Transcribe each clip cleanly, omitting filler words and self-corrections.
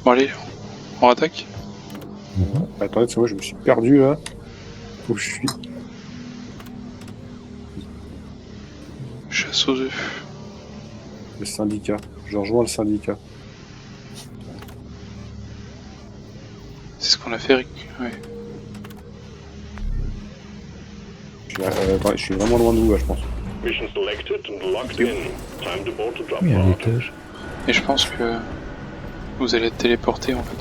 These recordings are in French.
Bon allez, on attaque. Attendez, c'est moi, je me suis perdu là. Où je suis. Chasse aux œufs. Le syndicat. Je rejoins le syndicat. C'est ce qu'on a fait, Rick. Ouais. Je suis vraiment loin de vous là, je pense. Mission selected and locked in. Time to board to drop Oui, à pod. l'étage. Et je pense que vous allez être téléporté en fait.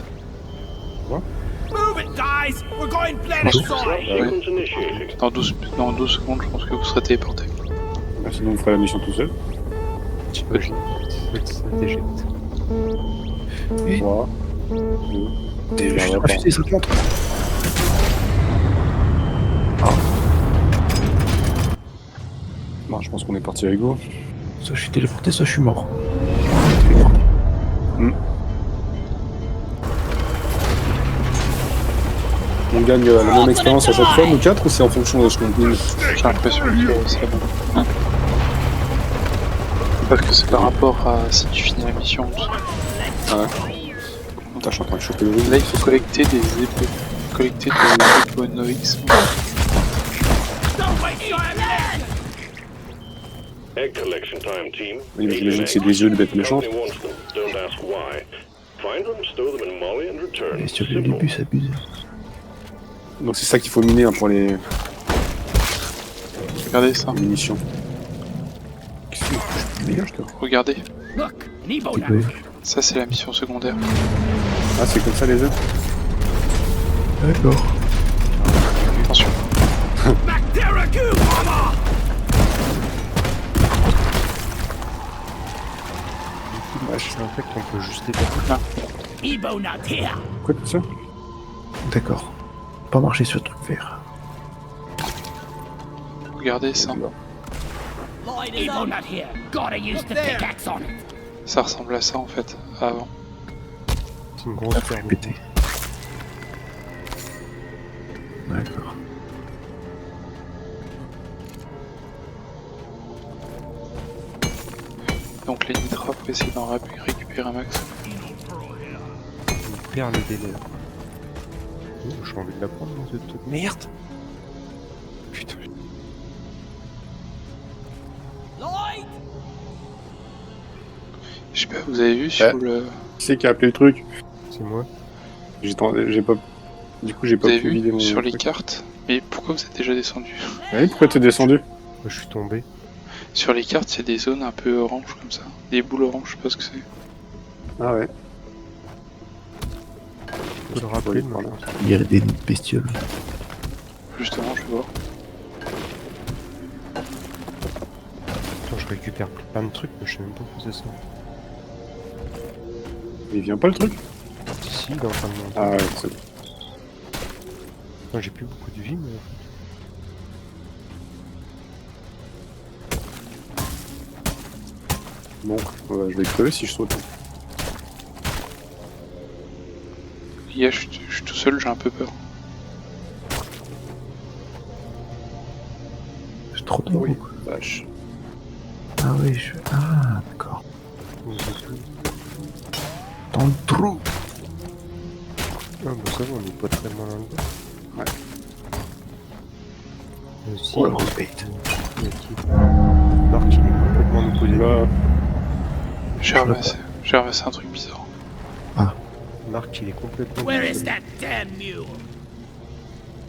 Move it, guys! We're going planet Drop side! sequence initiated. Dans 12 secondes, je pense que vous serez téléporté. Sinon, vous ferez la mission tout seul. T'imagines. Ça t'éjecte. Et 3, 2, je suis refusé, ça te montre. Bon, je pense qu'on est parti avec vous. Soit je suis téléporté, soit je suis mort. On gagne la même expérience à chaque fois, nous 4, ou c'est en fonction de ce qu'on dit? J'ai l'impression que c'est bon. Parce que c'est par rapport à si tu finis la mission. Tout ça. Ah ouais. Putain, je suis en train de choper le rouge. Là, il faut collecter des épées. Collecter des épées Noix. Don't wait your minute! Egg collection time, team. Oui, mais j'imagine que c'est des œufs de bêtes méchantes. Company wants them. Don't ask why. Find them, stow them in Molly, and return. Et sur le Simple. début, c'est abusé. Donc c'est ça qu'il faut miner hein, pour les Regardez ça. munitions. Qu'est-ce que je dégage toi? Regardez. Look, an Ebo Tu now. peux. Ça, c'est la mission secondaire. Ah, c'est comme ça les œufs? D'accord. Attention. Macderaku, mama! C'est un fait qu'on peut juste débattre. Ebo not here. Quoi tout ça? D'accord. Pas marcher sur le truc vert. Regardez ça. Ebo not here. Gotta use the pickaxe on it. Ça ressemble à ça en fait, avant. C'est une grosse affaire pété. D'accord. Donc les nitras, faut essayer d'en récupérer un max. On perd le délai. Oh, j'ai envie de la prendre dans ce truc. Merde! Putain. Lloyd! Je sais pas, vous avez vu sur le... Qui c'est qui a appelé le truc? C'est moi. J'ai pas... Du coup j'ai Vous pas avez pu vider vu mon sur les truc. cartes? Mais pourquoi vous êtes déjà descendu? Oui, pourquoi t'es descendu? Je suis tombé. Sur les cartes, il y a des zones un peu oranges comme ça. Des boules oranges, je sais pas ce que c'est. Ah ouais. Je peux le rappeler, mais Voilà. il y a des bestioles. Justement, je vais voir. Attends, je récupère plein de trucs, mais je sais même pas où c'est ça. Il vient pas le truc? Ici, il est en train de monter. Ah ouais, c'est bon. Moi, j'ai plus beaucoup de vie, mais... Bon, je vais crever si je saute. Je suis tout seul, j'ai un peu peur. C'est trop tôt. Oui, vache. Ah oui, je... Ah, d'accord. Dans le trou. Ah bah ça va, on est pas très mal là-dedans. Ouais. Si, Oh, on le respecte. Marc, il est complètement opposé. Là, J'ai ramassé un truc bizarre. Marc, il est complètement Where is opposé. that damn mule?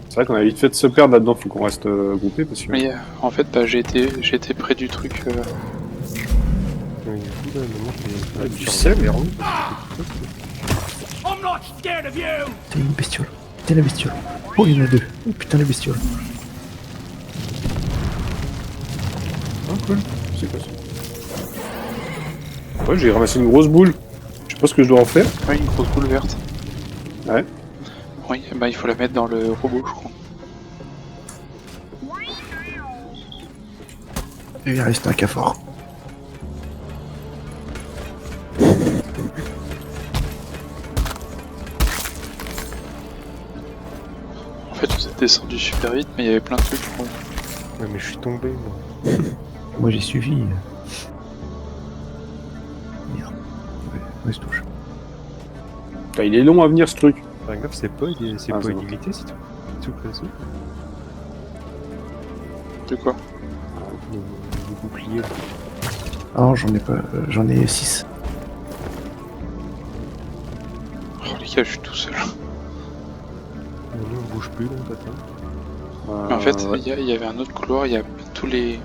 c'est vrai qu'on a vite fait de se perdre là-dedans, faut qu'on reste groupé parce que... Mais en fait, bah, j'ai été près du truc. Oui, du coup, là, maintenant, je vais... Du sel, vers nous. I'm not scared of you! T'es une bestiole. T'es la bestiole. Oh, il y en a deux. Oh putain, la bestiole. Ah cool, c'est quoi ça? Ouais, j'ai ramassé une grosse boule. Je sais pas ce que je dois en faire. Oui, une grosse boule verte. Ouais. Oui, bah il faut la mettre dans le robot, je crois. Et il reste un cafard. En fait, vous êtes descendu super vite, mais il y avait plein de trucs, je crois. Ouais, mais je suis tombé, moi. Moi, j'ai suivi. Merde. Ouais, se touche. Putain, il est long à venir ce truc. Par exemple, c'est pas, c'est Ah, pas c'est bon. illimité, c'est tout place. De quoi? Les boucliers. Ah, j'en ai pas. J'en ai 6. Oh les gars, je suis tout seul. Nous, on bouge plus, là, t'attends. Mais en fait, Ouais. il y avait un autre couloir, il y a tous les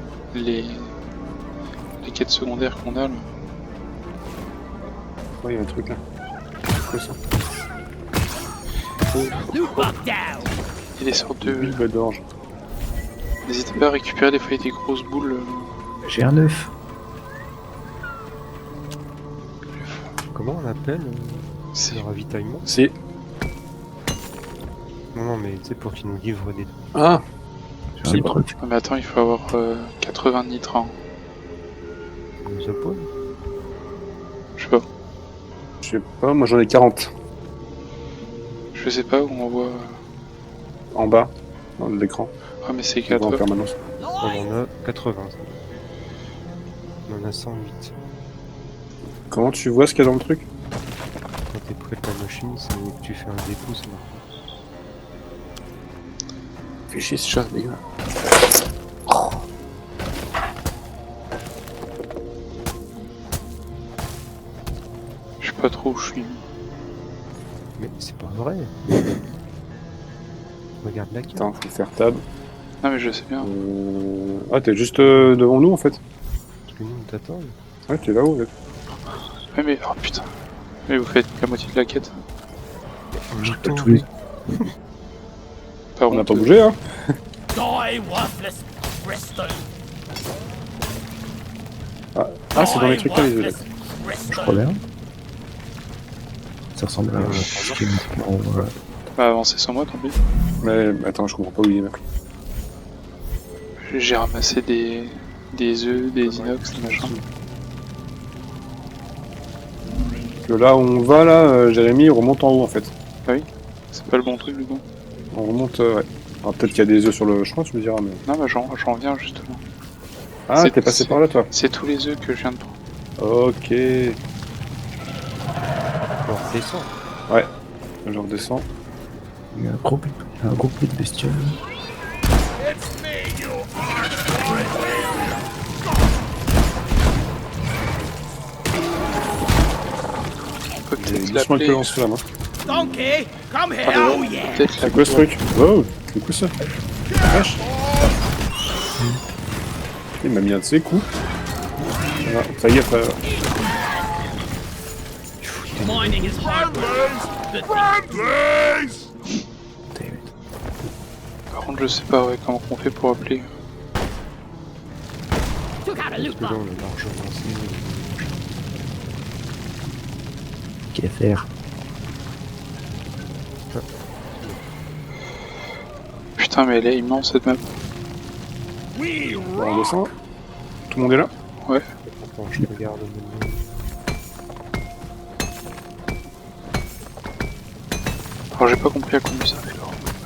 quêtes secondaires qu'on a là. Ouais, il y a un truc là. C'est quoi ça? You bug down. Il y a des sortes de... Bulbe d'orge. N'hésitez pas à récupérer des fois des grosses boules. J'ai un œuf. Comment on appelle C'est... le ravitaillement? C'est... Non, mais tu sais, pour qu'ils nous livrent des trucs. Ah! J'ai un truc. Ah, mais attends, il faut avoir 80 nitrats. Ils nous opposent. Je sais pas. Je sais pas, moi j'en ai 40. Je sais pas où on voit... En bas, dans l'écran. Ah mais c'est On voit en 4. permanence. On en a 80. Ça. On en a 108. Comment tu vois ce qu'il y a dans le truc? Quand t'es près de la machine, c'est que tu fais un dépôt, ça marche. Fais chier ce chat, les gars. Je sais pas trop où je suis. Mais c'est pas vrai. Regarde la carte. Attends, faut faire tab. Non mais je sais bien. Ah, t'es juste devant nous en fait. Parce que nous, on t'attend. Ouais, t'es là-haut. Là. Ouais mais... Oh putain. Mais vous faites la moitié de la quête. Attends, tous les- Par On n'a contre, pas bougé, hein? Die, worthless Bristol. Ah, c'est dans les trucs là, les œufs. Je crois bien. Ça ressemble à ce qui est marqué en haut, bah avancez sans moi tant pis. Mais attends, je comprends pas où il est là. J'ai ramassé des œufs, des inox, des machins. Que là où on va, là, Jérémy, on remonte en haut en fait. C'est pas le bon truc du coup. On remonte, ouais. Alors peut-être qu'il y a des œufs sur le chemin, tu me diras, mais. Non bah j'en reviens justement. Ah, C'est- t'es passé par là, toi. C'est tous les œufs que je viens de prendre. Ok. on descend. Je redescends. Il y a un gros pli de bestioles. On peut J'ai peut-être doucement l'appeler... que lance-flamme. Hein. Donkey, come here. Ah, Oh yeah. peut-être C'est quoi ce truc? Oh, c'est quoi ça? Vache. Il m'a mis un de ses coups. Voilà, ça y est, frère. Mining is hard work. Par contre je sais pas ouais, comment on fait pour appeler. Took out a loot Parce que là, box. on a largement lancé. Qu'à faire? Putain mais elle est immense cette map. Bon, on descend. Tout le monde est là? Attends, je regarde maintenant. Alors j'ai pas compris à combien ça fait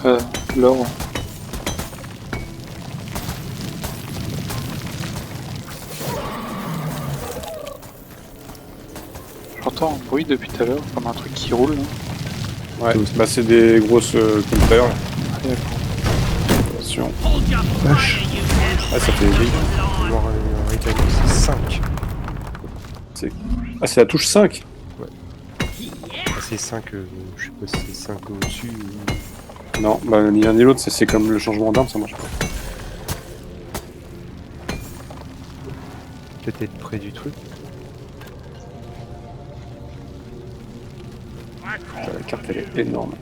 l'or. L'or. J'entends un bruit depuis tout à l'heure, comme un truc qui roule. Là. Ouais, bah c'est des grosses contreurs. Allez, Attention. Hold your Vache. fire, you head. Ah, ça fait vite. Voir un ravitaillement, c'est 5. Ah, c'est la touche 5. Ah, c'est 5, je sais pas si c'est 5 au-dessus ou... Non, bah ni l'un ni l'autre, c'est comme le changement d'arme, ça marche pas. Peut-être être près du truc. La carte, elle est énorme.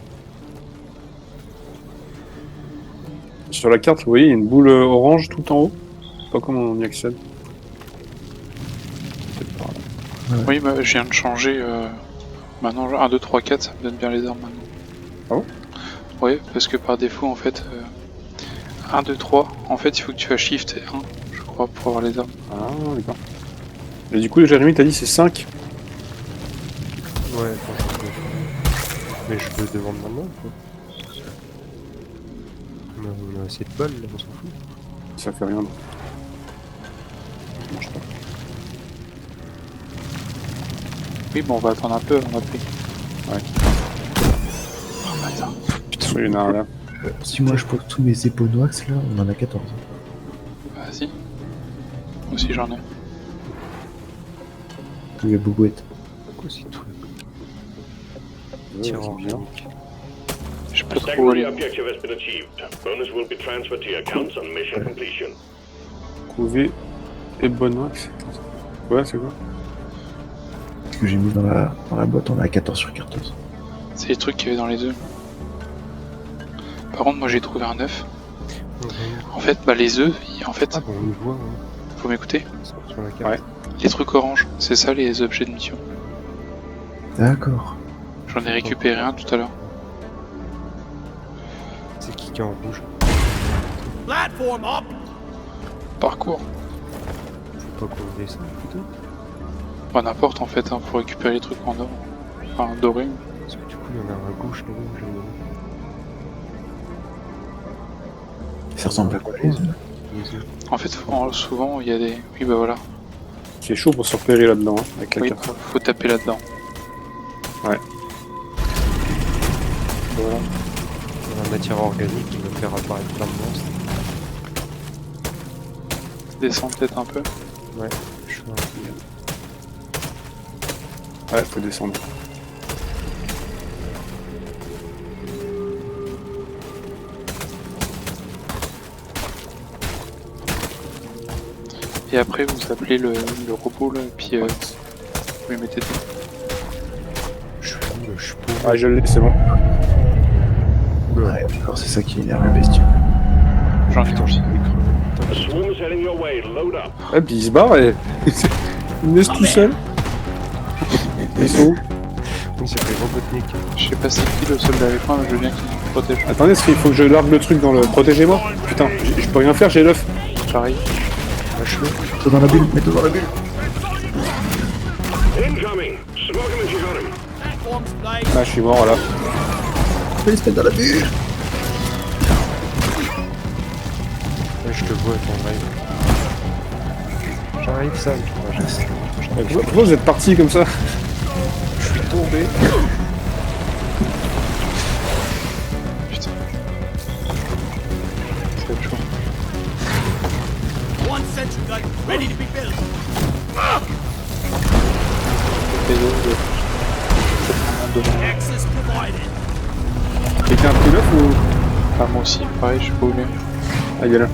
Sur la carte, vous voyez, il y a une boule orange tout en haut. Je sais pas comment on y accède. Peut-être par là. Oui, bah, je viens de changer. Maintenant, 1, 2, 3, 4, ça me donne bien les armes maintenant. Ah bon? Oui, parce que par défaut, en fait, 1, 2, 3, en fait, il faut que tu fasses Shift et 1, je crois, pour avoir les armes. Ah, d'accord. Et du coup, Jérémy, t'as dit c'est 5. Ouais, attends, je peux... Mais je le demande maintenant ou quoi? On a assez de balles là, on s'en fout. Ça fait rien. Ça marche pas. Oui, bon, on va attendre un peu avant d'appeler. Ouais. putain. Putain, il y en a un là. Si moi je pose tous mes éponoax là, on en a 14. Vas-y. Moi aussi j'en ai. Il y a Boubouette. Quoi ces trucs? Ouais, Tir c'est bien. organique. Je sais pas trop où Secondary aller. objective has been achieved. Bonus will be transferred to your accounts on mission completion. Trouver et bonne max. Ouais, c'est quoi? Ce que j'ai mis dans la boîte, on a 14 sur 14. C'est les trucs qu'il y avait dans les œufs. Par contre, moi j'ai trouvé un œuf. En fait, bah les œufs, en fait, Ah bon, on le voit, hein. faut m'écouter. Sur la carte. Ouais. Les trucs orange, c'est ça les objets de mission. D'accord. J'en ai récupéré un tout à l'heure. C'est qui est en rouge? Platform up! Parcours. Faut pas qu'on descende plutôt? Pas n'importe en fait, hein, faut récupérer les trucs en or. Enfin, doré. Parce que du coup, il y en a un à gauche, là, j'ai Ça ressemble à quoi les œufs? les œufs. En fait, souvent il y a des. Oui, bah voilà. C'est chaud pour se repérer là-dedans, hein, avec la Oui, carte. faut taper là-dedans. Ouais. Voilà. Il y a la matière organique qui va faire apparaître plein de monstres. Descends peut-être un peu. Ouais, je suis un peu. Ouais, faut descendre. Et après, vous appelez le robot là, et puis vous lui mettez dedans. Je suis où là? Je suis pauvre. Ah, je l'ai, c'est bon. Ouais, alors c'est ça qui énerve la bestiole. J'en ai aussi. The swarm is heading your way. Load up. Ouais, puis il se barre et. Il me laisse tout seul. Ils sont où? Oui, c'est fait Robotnik. Je sais pas c'est qui le soldat avec moi, mais je veux bien qu'il me protège. Attendez, est-ce qu'il faut que je largue le truc dans le. Protégez-moi. Putain, je peux rien faire, j'ai l'œuf. J'arrive. Lâche-le. Mets-toi dans la bulle, mets-toi dans la bulle. Incoming. Smoke him as you got him. Platform's played. Ah, je suis mort là. Fais se mettre dans la bulle. Ouais, je te vois, attends, j'arrive. J'arrive, Sam. Ouais, Pourquoi vous êtes partis comme ça? je suis tombé. Putain. Ça va être chaud. One sentry gun ready to be built. Access provided. Quelqu'un a pris l'œuf ou. Ah, moi aussi, pareil, je sais pas où il est. Ah, il est là.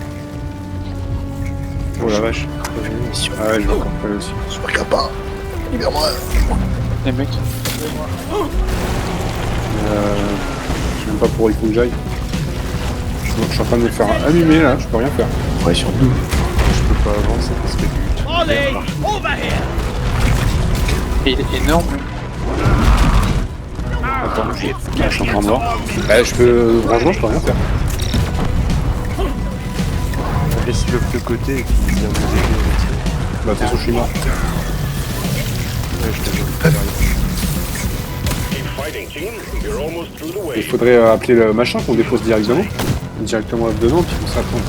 Oh la vache. Ah ouais, je vais encore pas aussi. Super capable. Libère-moi. Les mecs, Je sais même pas pour il faut que j'aille. Je suis en train de me faire allumer là, je peux rien faire. Ouais, sur nous. Je peux pas avancer parce que Ollie, over here. et il est énorme. Attends, je suis en train de voir. Je peux. Franchement, je peux rien faire. on laisse l'œuf de côté et puis il vient nous aider avec Bah, de toute façon, je suis mort. ça. Ouais, je te vois. Keep fighting, team. You're almost through the Il way. faudrait appeler le machin qu'on dépose directement. Directement dedans, puis on s'attend.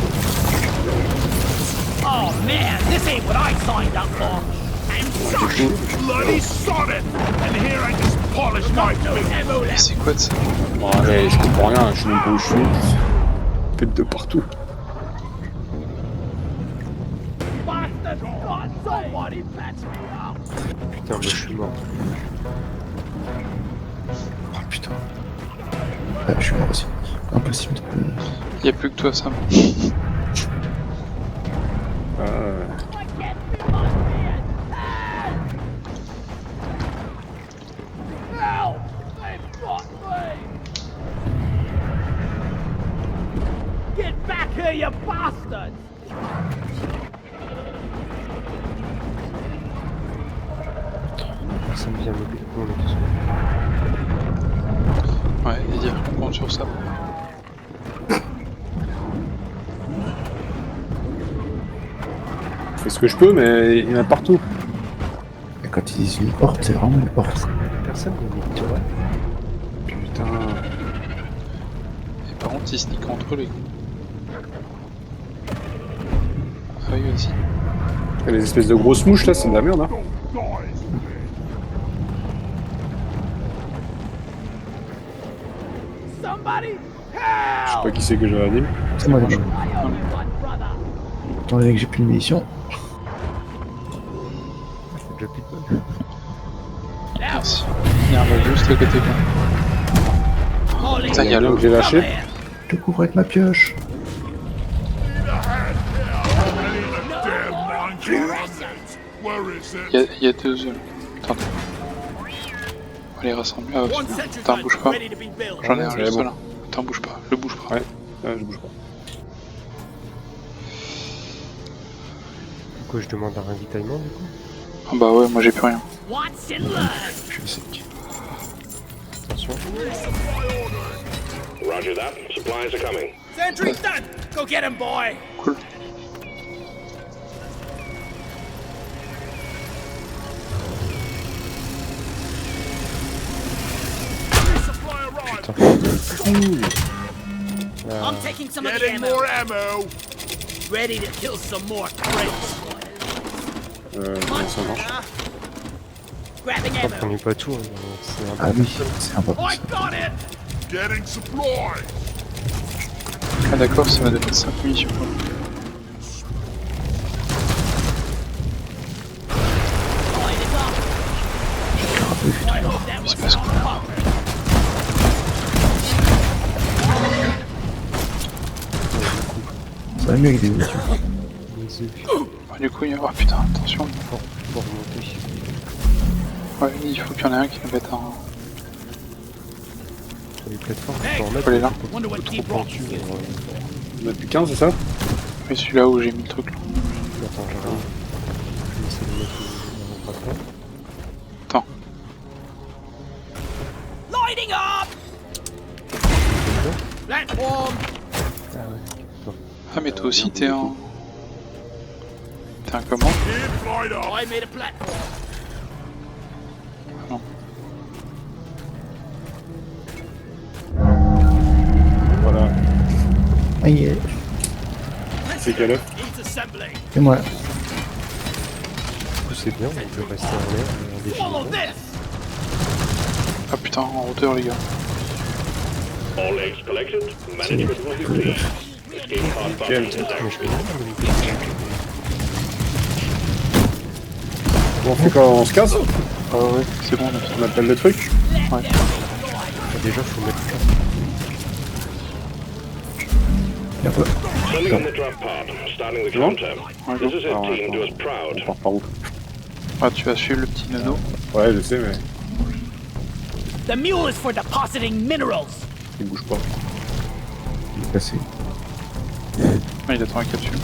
Oh man, this ain't what I signed up for. I'm sorry. Bloody sodden. And here I just polish my ammo Mais c'est quoi de ça? Bon, allez, je comprends rien, je sais même pas où je suis. Pète de partout. bastard. God, somebody patch me up. Putain, moi je suis mort. Oh putain. Ouais, je suis mort aussi. Impossible de. Y a plus que toi, Sam. Ah, Get me my man. Help! They've got me. Get back here, you bastards! Personne vient m'aider. Bon, on est tous morts. Ouais, et dire qu'on compte sur ça. je fais ce que je peux, mais il y en a partout. Et quand ils disent une porte, c'est vraiment une porte. Personne ne me dit, ouais. Putain. Et par contre, ils sneakent entre eux, les cons. Ah oui, aussi. Et les espèces de grosses mouches là, c'est de la merde, hein. Somebody Je sais pas help! qui c'est que je réanime. C'est moi déjà. My only one brother. Étant donné que j'ai plus de munitions. C'est déjà plus de balles. Merci. Il y a un mec juste à côté quoi. Molly, Putain, il y a Donc l'autre. j'ai lâché. come here. Je te couvre avec ma pioche. Need a hand here. I need a damn mind to run this. Where is it? Il y a deux œufs. Attends. On va les rassembler. Ah, One c'est bon. sentry Attends, gun bouge pas. ready to be built. J'en ai un c'est juste bon. là. Attends, bouge pas. Le bouge pas. Ouais. Je bouge pas. Pourquoi je demande un ravitaillement du coup? Ah bah ouais, moi j'ai plus rien. What's in line? Je suis sec. Attention. Roger that. Supplies are coming. Sentry's done. Go get him, boy. Cool. Resupply arrived. I'm taking some of the Getting ammo. more ammo. Ready to kill some more crates. Comment ça marche? Grabbing Après, ammo. prenez pas tout, hein, c'est un Ah oui, c'est important. I got it. Getting supplies. Ah d'accord, ça m'a donné 5 munitions. Line is up. I hope that Il was se passe quoi? Ça va mieux avec des voitures. les œufs Ah, du coup, il y a... Oh putain, attention. pour remonter. Ouais, il faut qu'il y en ait un qui nous mette un... Sur les plateformes, Hey, faut en mettre. faut aller là. Wonder what Trop deep rock pentu. is. On a plus 15, c'est ça? Oui, celui-là où j'ai mis le truc là. Attends, j'arrive. Je vais essayer de mettre le patron. Attends. Lighting up. Platform. Ah ouais. Bon. Ah mais toi aussi t'es un... T'es un comment? Keep light up. I made a platform. Voilà. Aïe, C'est quelle heure? Needs assembling. et moi. Du coup, c'est bien, on peut rester en l'air Follow indéfiniment. this. Ah putain, en hauteur les gars. All eggs collected. Management will be pleased. Escape pod button is active. Bon, on fait quand on se casse? Ah ouais, c'est bon, On appelle le truc? Ouais. Déjà, faut mettre ça. Il y a pas. Sending in the drop pod. Starting the counter. Ouais, This is bon. it, team. Do us proud. On part par où? Ah, tu vas suivre le petit nano. Ouais, je sais, mais The mule is for depositing minerals. il bouge pas. Il est passé. Ah, il attend la capsule.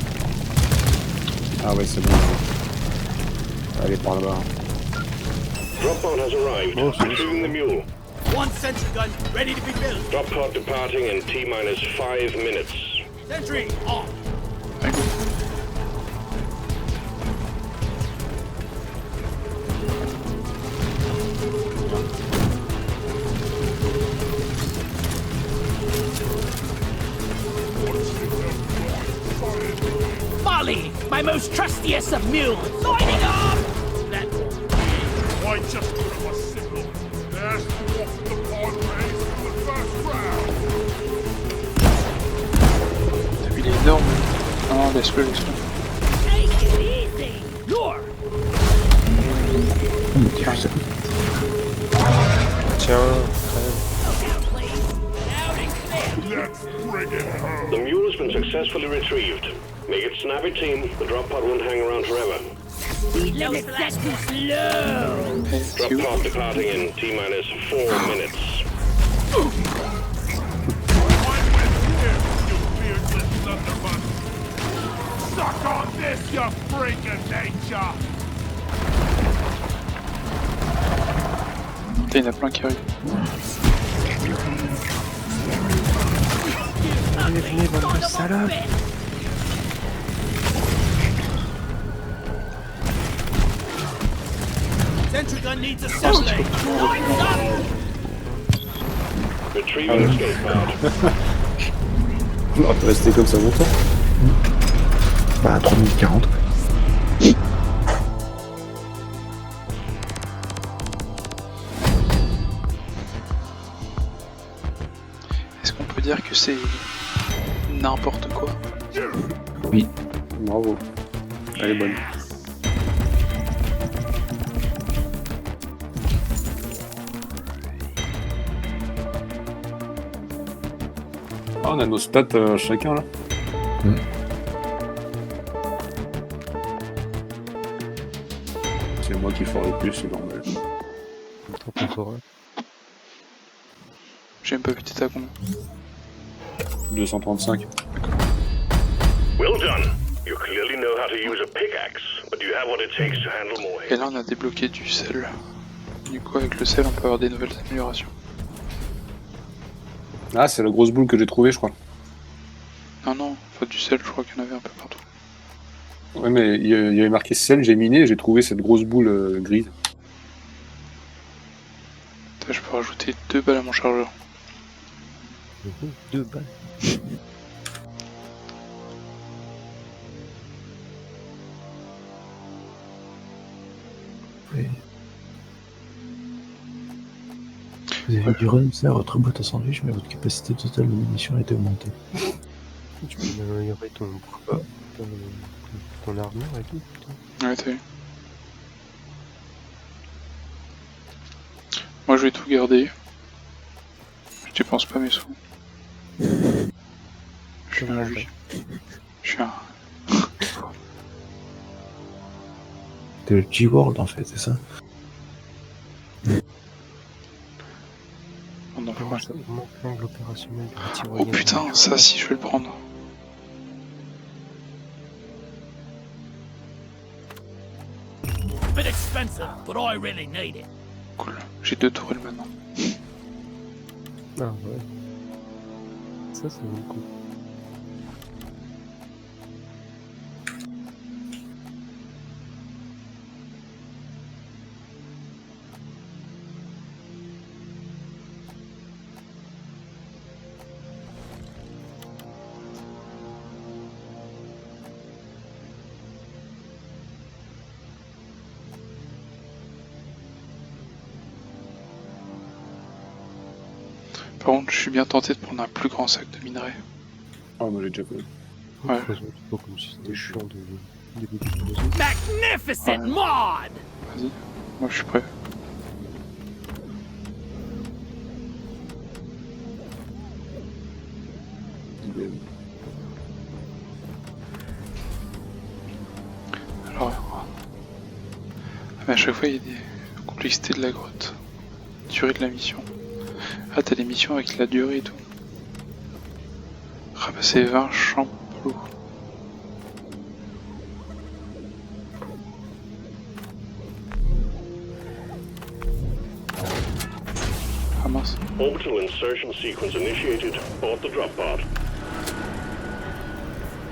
Ah ouais, c'est bon. Allez, par là-bas. Drop pod has arrived. Retrieving the mule. One sentry gun ready to be built. Drop pod departing in T-minus 5 minutes. Sentry off. Allez, go. Molly, my most trustiest of mules. Lighting up. Why just give him a signal? There's off the pod race for the first round. Il est énorme. Non, laisse-le, laisse-le. Take it easy. You're. Oh, mais tu fais ça. Tiens, Look out, please. Loud and clear. Let's bring it home. The mule has been successfully retrieved. Make it snappy, team. The drop pod won't hang around forever. No, that's too slow. Eh, c'est où? Drop pod departing in T-minus 4 minutes. I'm with you, you beardless thunderbutt. Suck on this, you freak of nature. Putain, il y en a plein qui arrivent. Venez, bande de salopes. Sentry gun needs assembling. Lights up. Retrieving escape pod. On peut rester comme ça longtemps. Bah, à 3040. Est-ce dire que c'est n'importe quoi. Bravo. Elle est bonne. Ah, on a nos stats chacun là. C'est moi qui fort le plus, c'est normal. J'ai même pas vu t'étais à combien. 235. Well done. You clearly know how to use a pickaxe, but you have what it takes to handle more Et là on a débloqué du sel. Du coup avec le sel on peut avoir des nouvelles améliorations. Ah, c'est la grosse boule que j'ai trouvée, je crois. Non, pas du sel, je crois qu'il y en avait un peu partout. Ouais, mais il y avait marqué sel, j'ai miné et j'ai trouvé cette grosse boule grise. Putain, je peux rajouter 2 balles à mon chargeur. 2 balles. Oui. Vous avez du renoncer à votre boîte à sandwich, mais votre capacité totale de munitions a été augmentée. Tu peux améliorer ton armure et tout, putain. Ouais, t'as vu. Moi je vais tout garder. Je dépense pas mes sous. Je suis un juge. Je suis un... T'es le G-World en fait, c'est ça? On en fait pas. Ça manque l'angle opérationnel de tir. Oh putain, ça si je vais le prendre. Bit expensive, but I really need it. Cool. J'ai 2 tourelles maintenant. Ah ouais. Ça vaut le coup. Par contre, je suis bien tenté de prendre un plus grand sac de minerais. Ah, moi j'ai déjà fait. Ouais. C'est pas comme si c'était chiant de déposer. Magnificent mod! Vas-y, moi je suis prêt. Alors, mais à chaque fois il y a des complexités de la grotte. Durée de la mission. Ah, t'as des missions avec la durée et tout. Ramasser 20 champollions. Ah mince. Orbital insertion sequence initiated. Board the drop pod.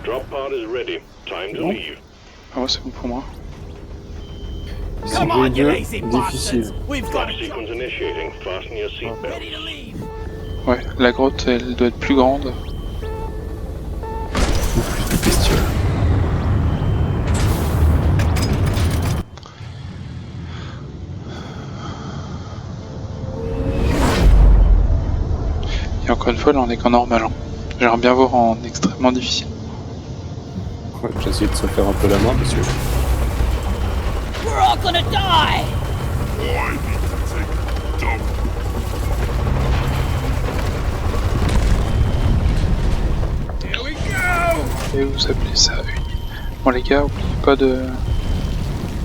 Drop pod is ready. Time to leave. Ah ouais, c'est bon pour moi. Come on, you lazy difficile. bastards! We've Drop got a sequence initiating. Fasten your ready seatbelts. to leave. Ouais, la grotte elle doit être plus grande. Ou plus de bestioles. Et encore une fois, là on est qu'en normal. Hein. J'aimerais bien voir en extrêmement difficile. Ouais, j'ai essayé de se faire un peu la main parce que. We're all gonna die! Here we go! Et vous appelez ça une. Bon les gars, oubliez pas de...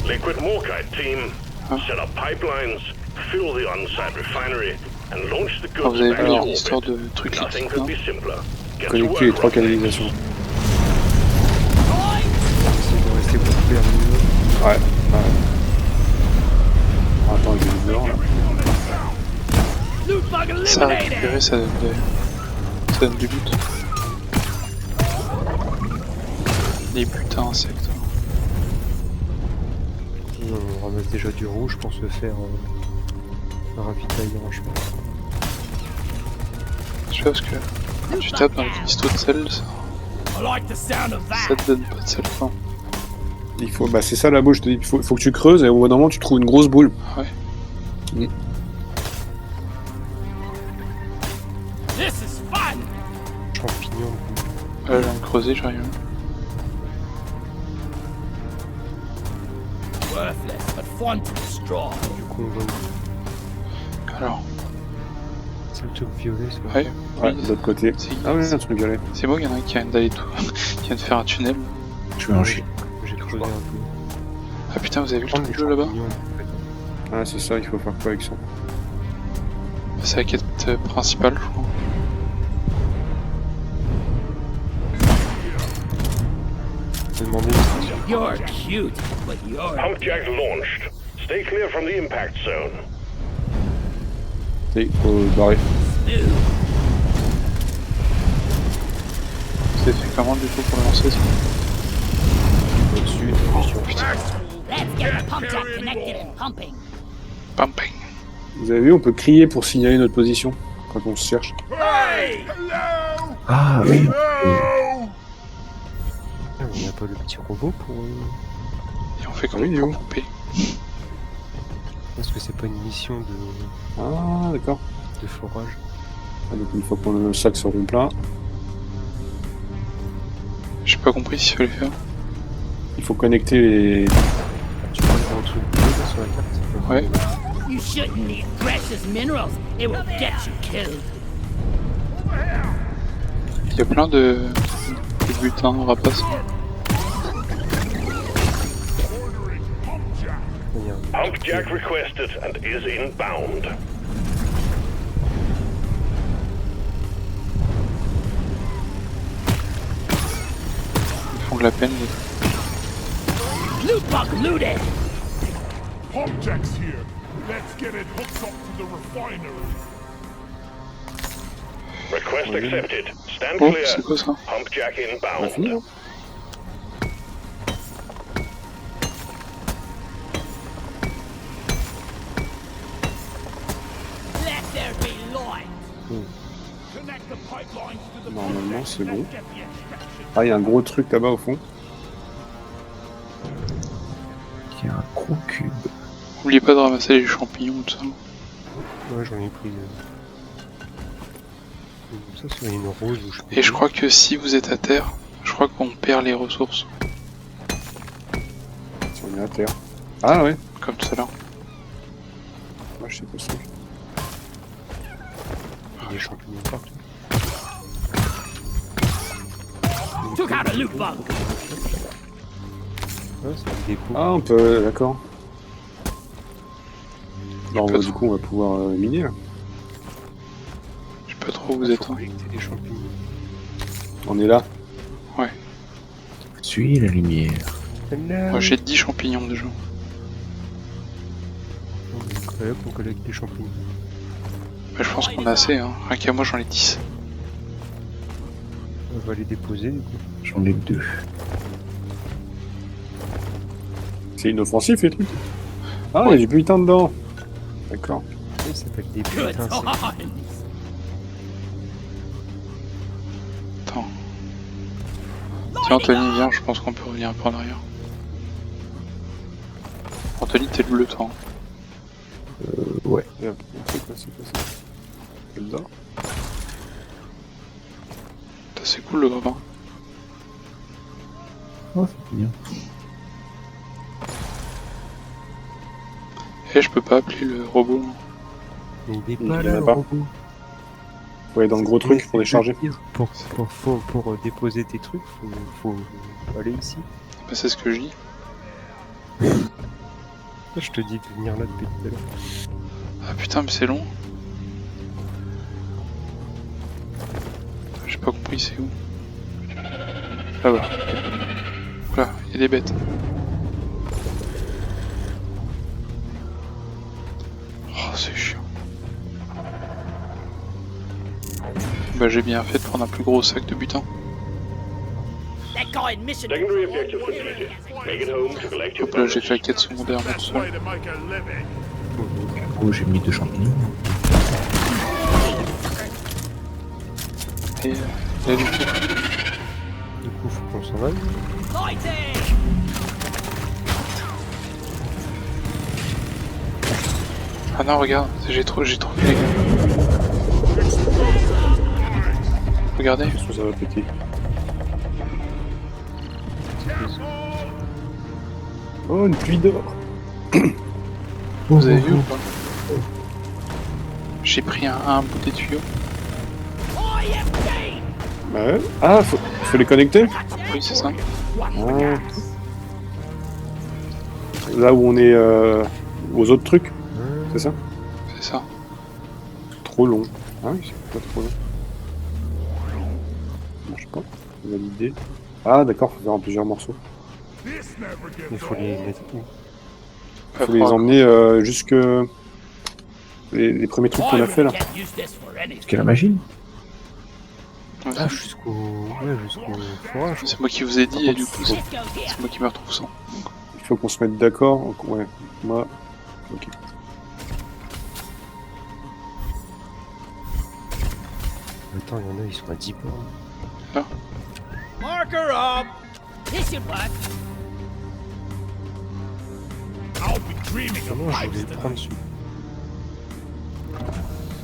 Liquid Morkite team. Set up pipelines. Fill the on-site refinery. And launch the Ah, vous goods avez back vu to une orbit. histoire de trucs Nothing liquides, could non? be simpler. Get to Connecter les work, 3 Rockets. canalisations. Time! C'est de rester bouclé à minimum. Ouais. Attends, il y a une heure là. Loot bug Ça à eliminated! récupérer, ça donne du loot. Des putains d'insectes. On ramasse déjà du rouge pour se faire un ravitaillement, je pense. Je sais parce que quand tu tapes dans les cristaux de sel, ça I like the sound of that! te donne pas de sel. Enfin, Il faut, bah c'est ça la boule, je te dis, il faut que tu creuses et au bout d'un moment tu trouves une grosse boule. This is fun! Là, je viens de creuser, j'arrive. Worthless, but fun to destroy. Du coup, on voit Alors, c'est le truc violet, c'est ouais, Ouais, oui, de l'autre côté. c'est- Ah ouais, un truc violet. c'est moi, il y en a un qui vient d'aller tout. qui vient de faire un tunnel. Je vais en chier. J'ai creusé un peu. Ah putain, vous avez vu le Prendre truc les bleu là-bas? champignons, en fait. Ah, c'est ça, il faut faire quoi avec ça? C'est la quête principale, je crois. J'ai demandé une station. You're cute, but you're Pumpjack launched. Stay clear from the impact zone. Il faut barrer. smooth. C'est fait comment du coup pour le lancer ça? Au-dessus, attention. Let's get the pump jack connected and pumping. Pumping. Vous avez vu, on peut crier pour signaler notre position quand on se cherche. Hey! Hello! Ah oui. Hello! Ah, on n'a pas le petit robot pour... Et on fait Ah oui, comment il est pour où pomper? Est-ce que c'est pas une mission Ah, d'accord. de forage? Ah, donc une fois qu'on a le sac se rond plein, J'ai pas compris ce qu'il fallait faire. il faut connecter les... Tu vois le truc bleu là sur la carte? Ouais. You shouldn't need precious minerals. It will get you killed. Il y a plein de butins, rapaces. Ordering pump jack. Il y a un- Pumpjack requested and is inbound. Ils font de la peine. Loot bug looted. Pump jack's here. Let's get it hooked up to the refinery. Request accepted. Stand Oh, clear. c'est quoi ça? Pumpjack On a fini, inbound. hein? Let there be light. Connect the pipelines to the Normalement, pump jack. c'est bon. Let's get the extraction. Ah, il y a un gros truc là-bas au fond. Il y a un gros cube. N'oubliez pas de ramasser les champignons, tout ça. Ouais, j'en ai pris. Ça, c'est une rose où je peux... Et je crois que si vous êtes à terre, je crois qu'on perd les ressources. Si on est à terre. Ah ouais. Comme tout à l'heure. Moi, je sais pas ça. Il y a des champignons partout. Took out a loot bug. Ouais, c'est des dépôts. Ah, on peut... D'accord. Non, pas du coup, on va pouvoir miner, là. Je sais pas trop où vous êtes. Faut Hein. collecter des champignons. On est là. Suis la lumière. Moi j'ai 10 champignons déjà. Incroyable qu'on collecte des champignons. Bah, je pense qu'on a assez, hein. Rien qu'à moi j'en ai 10. On va les déposer du coup. J'en ai 2. C'est inoffensif, les trucs. Ah, il y a du butin dedans. D'accord. Ça s'appelle des Good putains. times. Attends. Tiens Anthony, viens, je pense qu'on peut revenir un peu en arrière. Anthony, t'es le bleu toi. Hein. Ouais. Merde, c'est quoi ça? C'est bizarre. Putain, c'est cool le grappin. Oh, c'est bien. Eh, je peux pas appeler le robot. Hein. Mais il est Il pas y en là, a le pas. robot. Faut aller dans le gros truc pour décharger. Pour déposer tes trucs, faut aller ici. Bah, c'est ce que je dis. Je te dis de venir là depuis tout à l'heure. Ah putain, mais c'est long. J'ai pas compris, c'est où? Là-bas. Là, il y a des bêtes. Oh, c'est chiant. Bah, j'ai bien fait de prendre un plus gros sac de butin. That guy in mission. Secondary objective completed. Make it home to collect your Donc là, j'ai bonus. fait la quête secondaire moi tout Best seul. way to make a living. Oh, j'ai mis 2 champignons. Et là, du coup, Du coup, faut qu'on s'en aille. Lighting. ah non, regarde, j'ai trouvé les gars. Regardez, Ça va péter. Oh, une pluie d'or. Vous avez vu ou pas? J'ai pris un bout des tuyaux. I am game. Bah ouais. Ah, faut les connecter. Oui, c'est ça. Ah. Là où on est aux autres trucs, c'est ça? C'est ça. Trop long. Ah oui, c'est pas trop long. Je sais pas. Valider. Ah d'accord, faut faire en plusieurs morceaux. Il faut les mettre où? Faut les emmener jusque les premiers trucs qu'on a fait là. Can't use this for anything. Quelle la magie? Ah, jusqu'au forage. C'est moi qui vous ai dit et du coup This goes here. c'est moi qui me retrouve sans. Il faut qu'on se mette d'accord. Donc, ouais, moi. Ok. Attends, il y en a, ils sont à 10 bornes. Marker up! This should work. I'll be dreaming of Comment je pipes vais tonight. prendre celui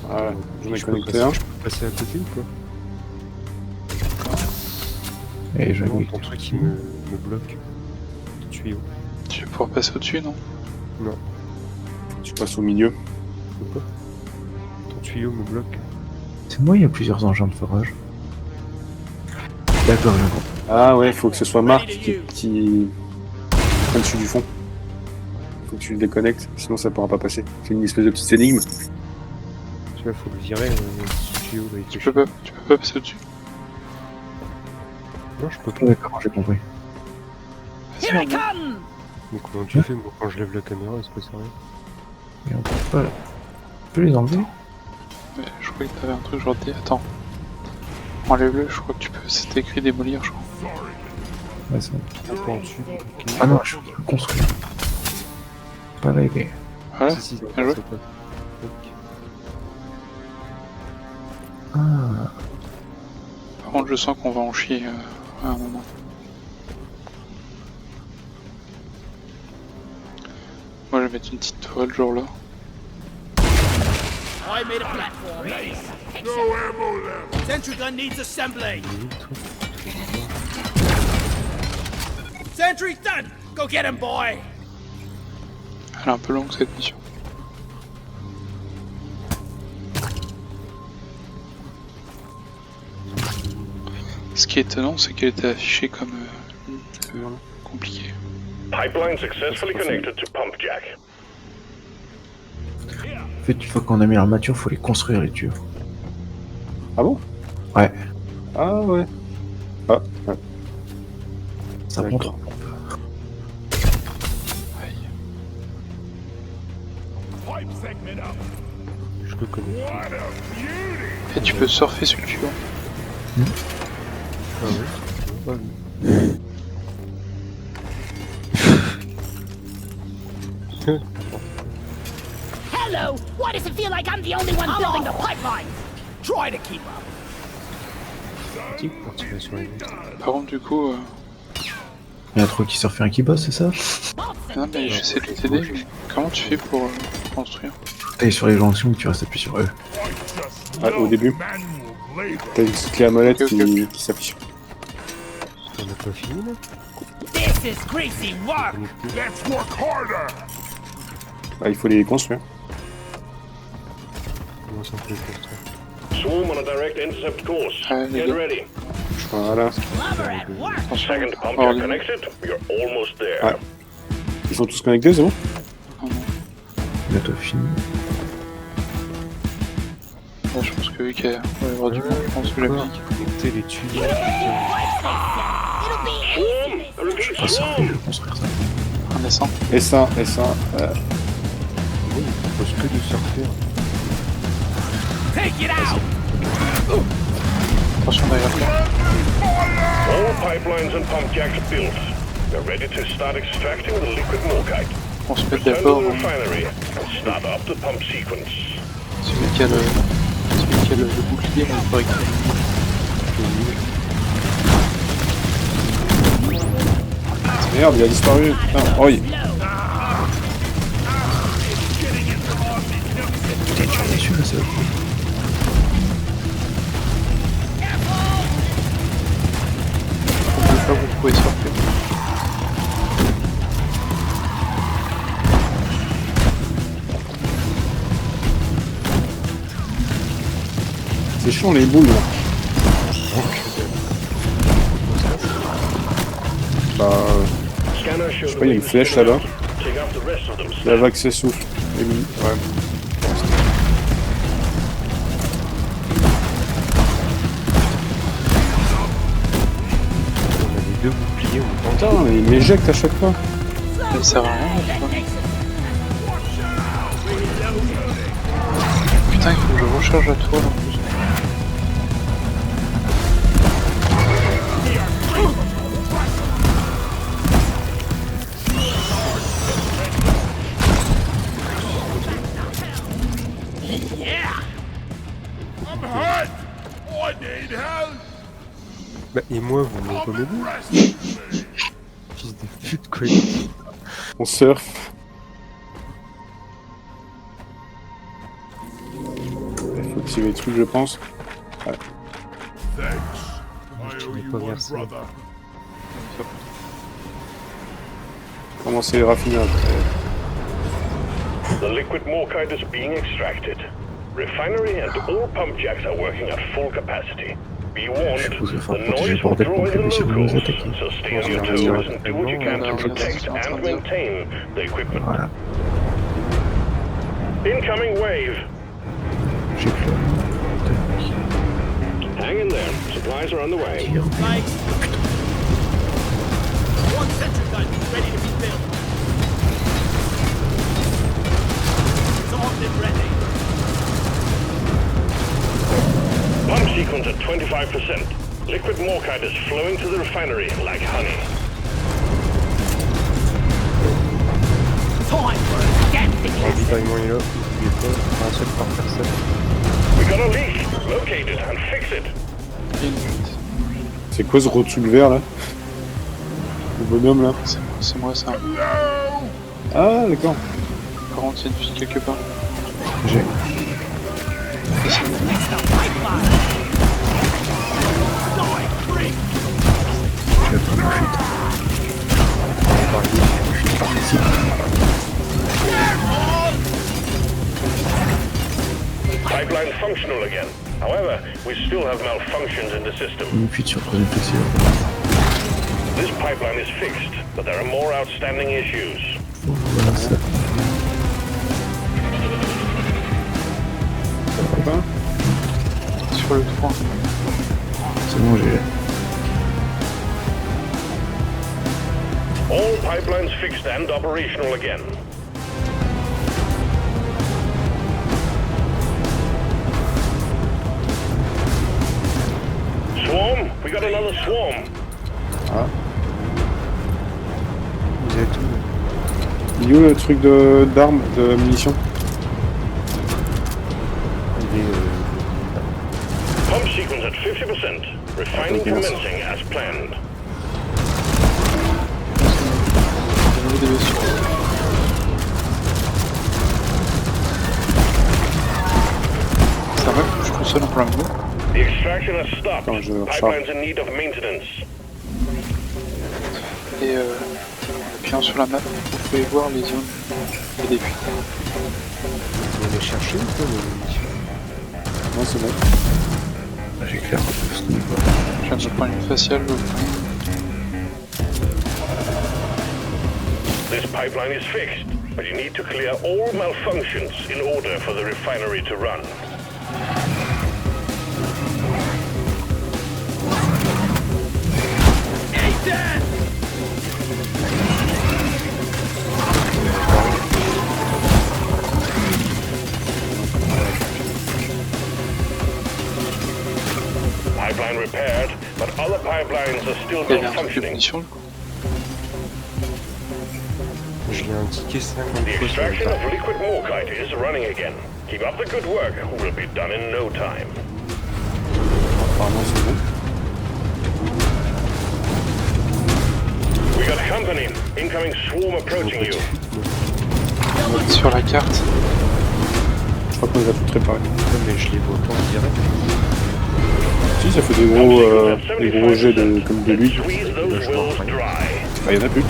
Voilà, j'en ai je peux connecté un. passer à côté ou quoi? Et je Non, vais ton truc il me bloque. Le tuyau. Tu vas pouvoir passer au-dessus, non? Tu passes au milieu. Pourquoi? Ton tuyau me bloque. C'est moi, il y a plusieurs engins de forage. D'accord, je comprends. Ah ouais, faut que ce soit Marc qui prenne dessus du fond. Faut que tu le déconnectes, sinon ça pourra pas passer. C'est une espèce de petite énigme. Tu vois, faut le virer, ce tuyau là, il Tu fait peux pas passer au-dessus. Non, je peux pas. D'accord, j'ai compris. Here I come. Mais comment tu fais, moi, quand je lève la caméra, est-ce que ça arrive? Et on peut pas... On peut les enlever? Mais je croyais que t'avais un truc genre de... Attends. Enlève-le, je crois que tu peux... C'était écrit démolir, je crois. Ouais, c'est bon. Un peu en dessus. Ok. Ah non, je peux construire. Pas rêver. Voilà, Si, si, bien joué. ça passe. Ok. Ah, Par contre, je sens qu'on va en chier à un moment. Moi, je vais mettre une petite toile genre là. I made a platform. No ammo left. Sentry gun needs assembling. Il est où, toi? Sentry's done. Go get him, boy. Elle est un peu longue cette mission. Ce qui est étonnant, c'est qu'elle était affichée comme compliquée. Pipeline successfully connected to pump jack. en fait, une fois qu'on a mis l'armature, faut les construire, les tuyaux. Ah bon? Ouais, Ah ouais. Ah, ouais. ça D'accord. montre. Aïe. Pipe segment up. Je peux connecter. What a beauty! Et tu peux surfer sur le tuyau. Ah ouais? Ouais. Hello. Why does it feel like I'm the only one building the pipeline? Try to keep up. Type pour tirer sur les monstres. Par contre, du coup... Il y a un truc qui surfe un qui bosse, c'est ça? Non, mais j'essaie de t'aider, mais comment tu fais pour construire? T'es sur les jonctions, tu restes appuyé sur eux. Ah, au début, Manual labor. t'as une petite clé à molette Ok, ok, qui s'affiche. On a pas fini là? This is greasy work. Connecté. Let's work harder. Ah, il faut les construire. Comment ça on peut les construire? Swarm on a direct intercept course. Allez, Get go. ready. Voilà. Clever at work. Attention. Second pump Oh, jack les- connected. You're almost there. Ouais. Ils sont tous connectés, c'est bon? Non, non. Bientôt fini. Là, je pense que vu qu'il va y avoir du monde, je pense que la musique... Connecter les tuyaux. It'll be easy. Release Pas surfer, swarm. je vais construire ça. Un dessin. Et ça, Oui, il pose que de surfer. Take it out. Attention derrière toi. All pipelines and pump jacks built. You're ready to start extracting the liquid morkite. On se met Return to d'accord. the refinery and start up the pump sequence. Celui qui a le bouclier, il faudrait qu'il merde, il a disparu. Putain, oh, oui. Putain, tu es déçu, là, ça. ne pas vous trouver surpris. C'est chiant les boules là. Bah, Scanner je shows sais pas, il y a une flèche là-bas. Take out the rest of them. La vague s'essouffle. Et oui, ouais. On a les deux boucliers, on tente. Putain, mais il m'éjecte à chaque fois. Ça sert à rien, tu vois. Putain, il faut que je recharge la toile en plus. I'm hurt. I need help. Bah, et moi, vous me remettez Rescue me. Fils de pute, quoi. On surfe. Il faut activer les trucs, je pense. Thanks. I Je owe t'en ai you pas one, versé. brother. Commencer les raffinage. The liquid morkite is being extracted. Refinery and all pump jacks are working at full capacity. Be warned, suppose il va the falloir protéger noise le will bordel draw pour in que the les missiles nous locals, attaquent. so stay on Ouais, your ouais, toes ouais. and do what you can to Ouais, protect ouais, and ouais. maintain the equipment. Voilà, Incoming wave. j'ai que le... Hang in there. Supplies are on the way. Tire. One sentry gun ready to be built. It's armed and ready. Pump sequence at 25%. Liquid morkite is flowing to the refinery like honey. Time for a dancing lesson. Ravitaillement est là, n'oubliez pas, un seul par personne. We got a leak. Locate it and fix it. Il y a une fuite. C'est quoi ce gros truc vert là? Le bonhomme là? C'est moi ça. Ah, d'accord. Par contre, il y a une fuite quelque part. J'ai. It's the pipeline. Die, freak. J'ai pris une fuite. Une fuite par ici. Pipeline functional again. However, we still have malfunctions in the system. Une fuite sur le troisième flexible. This pipeline is fixed, but there are more outstanding issues. Voilà ça. Copain. Sur le toit. C'est bon, j'ai. All pipelines fixed and operational again. Swarm? We got another swarm. Ah. Vous avez tout. Il est où le truc d'armes, de munitions? Il est. Pump sequence at 50%. Refining Okay, yes. commencing as planned. Au niveau des vaisseaux. Ça va, je trouve ça en plein milieu. The extraction has stopped. Attends, je recharge. Pipelines in need of maintenance. Et en appuyant sur la map, vous pouvez voir les zones et des fuites. Vous allez chercher ou pas vos munitions? Non, c'est bon. J'ai clair. Je viens de prendre une faciale. This pipeline is fixed, but you need to clear all malfunctions in order for the refinery to run. Pipeline repaired, but other pipelines are still Il y avait un truc de malfunctioning. munitions, du coup. Je l'ai indiqué 50 The fois sur le extraction tas. of liquid morkite is running again. Keep up the good work. We'll be done in no time. Apparemment, c'est bon. We got company. Incoming swarm approaching you. Sur la carte. Je crois qu'on les a toutes réparées. Ouais, mais je les vois pas en direct. Si, ça fait des gros jets de, comme de l'huile. Squeeze those wells dry. Bah, il y en a plus.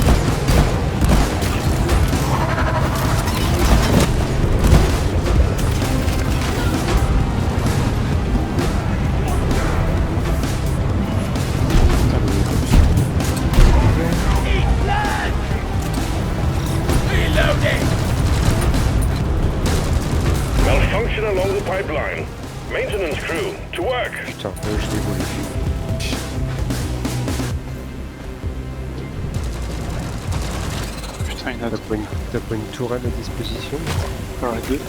Construction along the pipeline. Maintenance crew, to work. Putain, je l'ai volé. Putain, il y en a T'as pas une tourelle à disposition? J'aurais deux.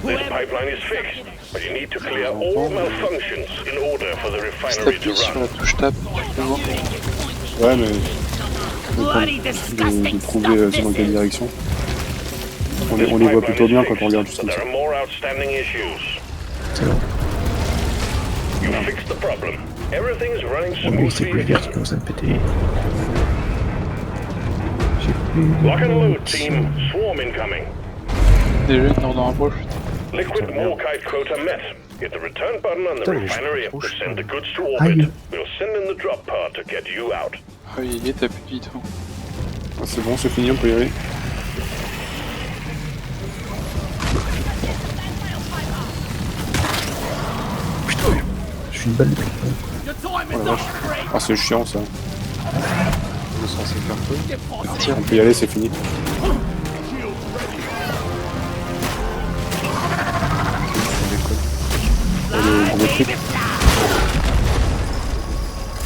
This pipeline is fixed, but you need to clear all malfunctions in order for the Si refinery to t'appuies sur run. la touche tab, tu peux voir. Ouais, mais Bloody de disgusting trouver stuff c'est dans this quelle is. direction. On This les voit pipeline plutôt is bien fixed, quand on regarde juste but comme there ça. are more outstanding issues. C'est bon. You fixed the problem. Everything's running Oh mais c'est smoothly plus vert qui again. commence à me péter. J'ai plus Lock and de load, team. Swarm incoming. Déjà, une heure dans la poche. Liquid Morkite quota met. Hit the return button on the Putain, mais refinery je to send the goods to Aïe. orbit. We'll send in the drop pod to get you out. Ah oui, il est, t'as plus de vite. Ah, c'est bon, c'est fini, on peut y aller. Je suis une balle de ping-pong. Your time Oh is la not vache. free. Ah, c'est chiant ça. On est censé faire quoi? Tiens, On peut y aller, c'est fini. On est pris.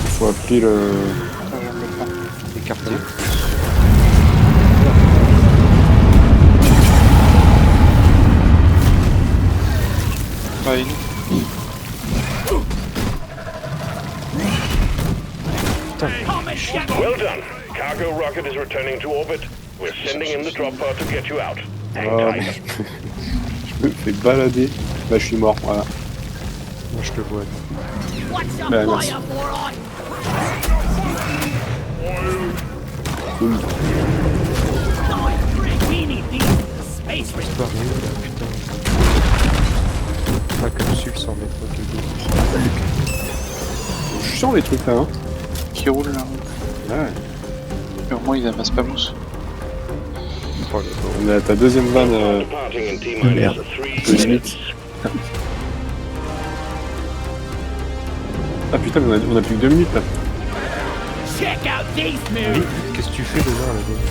Il faut appeler le. attends, je vais me le faire. Les quartiers. Bah, il Well done. Cargo rocket is returning to orbit. We're sending in the drop pod to get you out. Hang Ah, tight. je me fais balader. Bah, je suis mort, voilà. Moi je te vois. What's your Bah, merci. fire for on? Cool. We need these space C'est pas rien là, putain. Pas capsule sans mettre quelque Je sens les trucs là, hein. qui roule là. Ouais. Mais au moins, ils amassent pas mousse. Oh là On est à ta deuxième vanne. Departing in T-minus Merde. 3 Le minutes. Ah putain, mais on a plus que 2 minutes là. check out these là. moves. Qu'est-ce que tu fais déjà là-bas?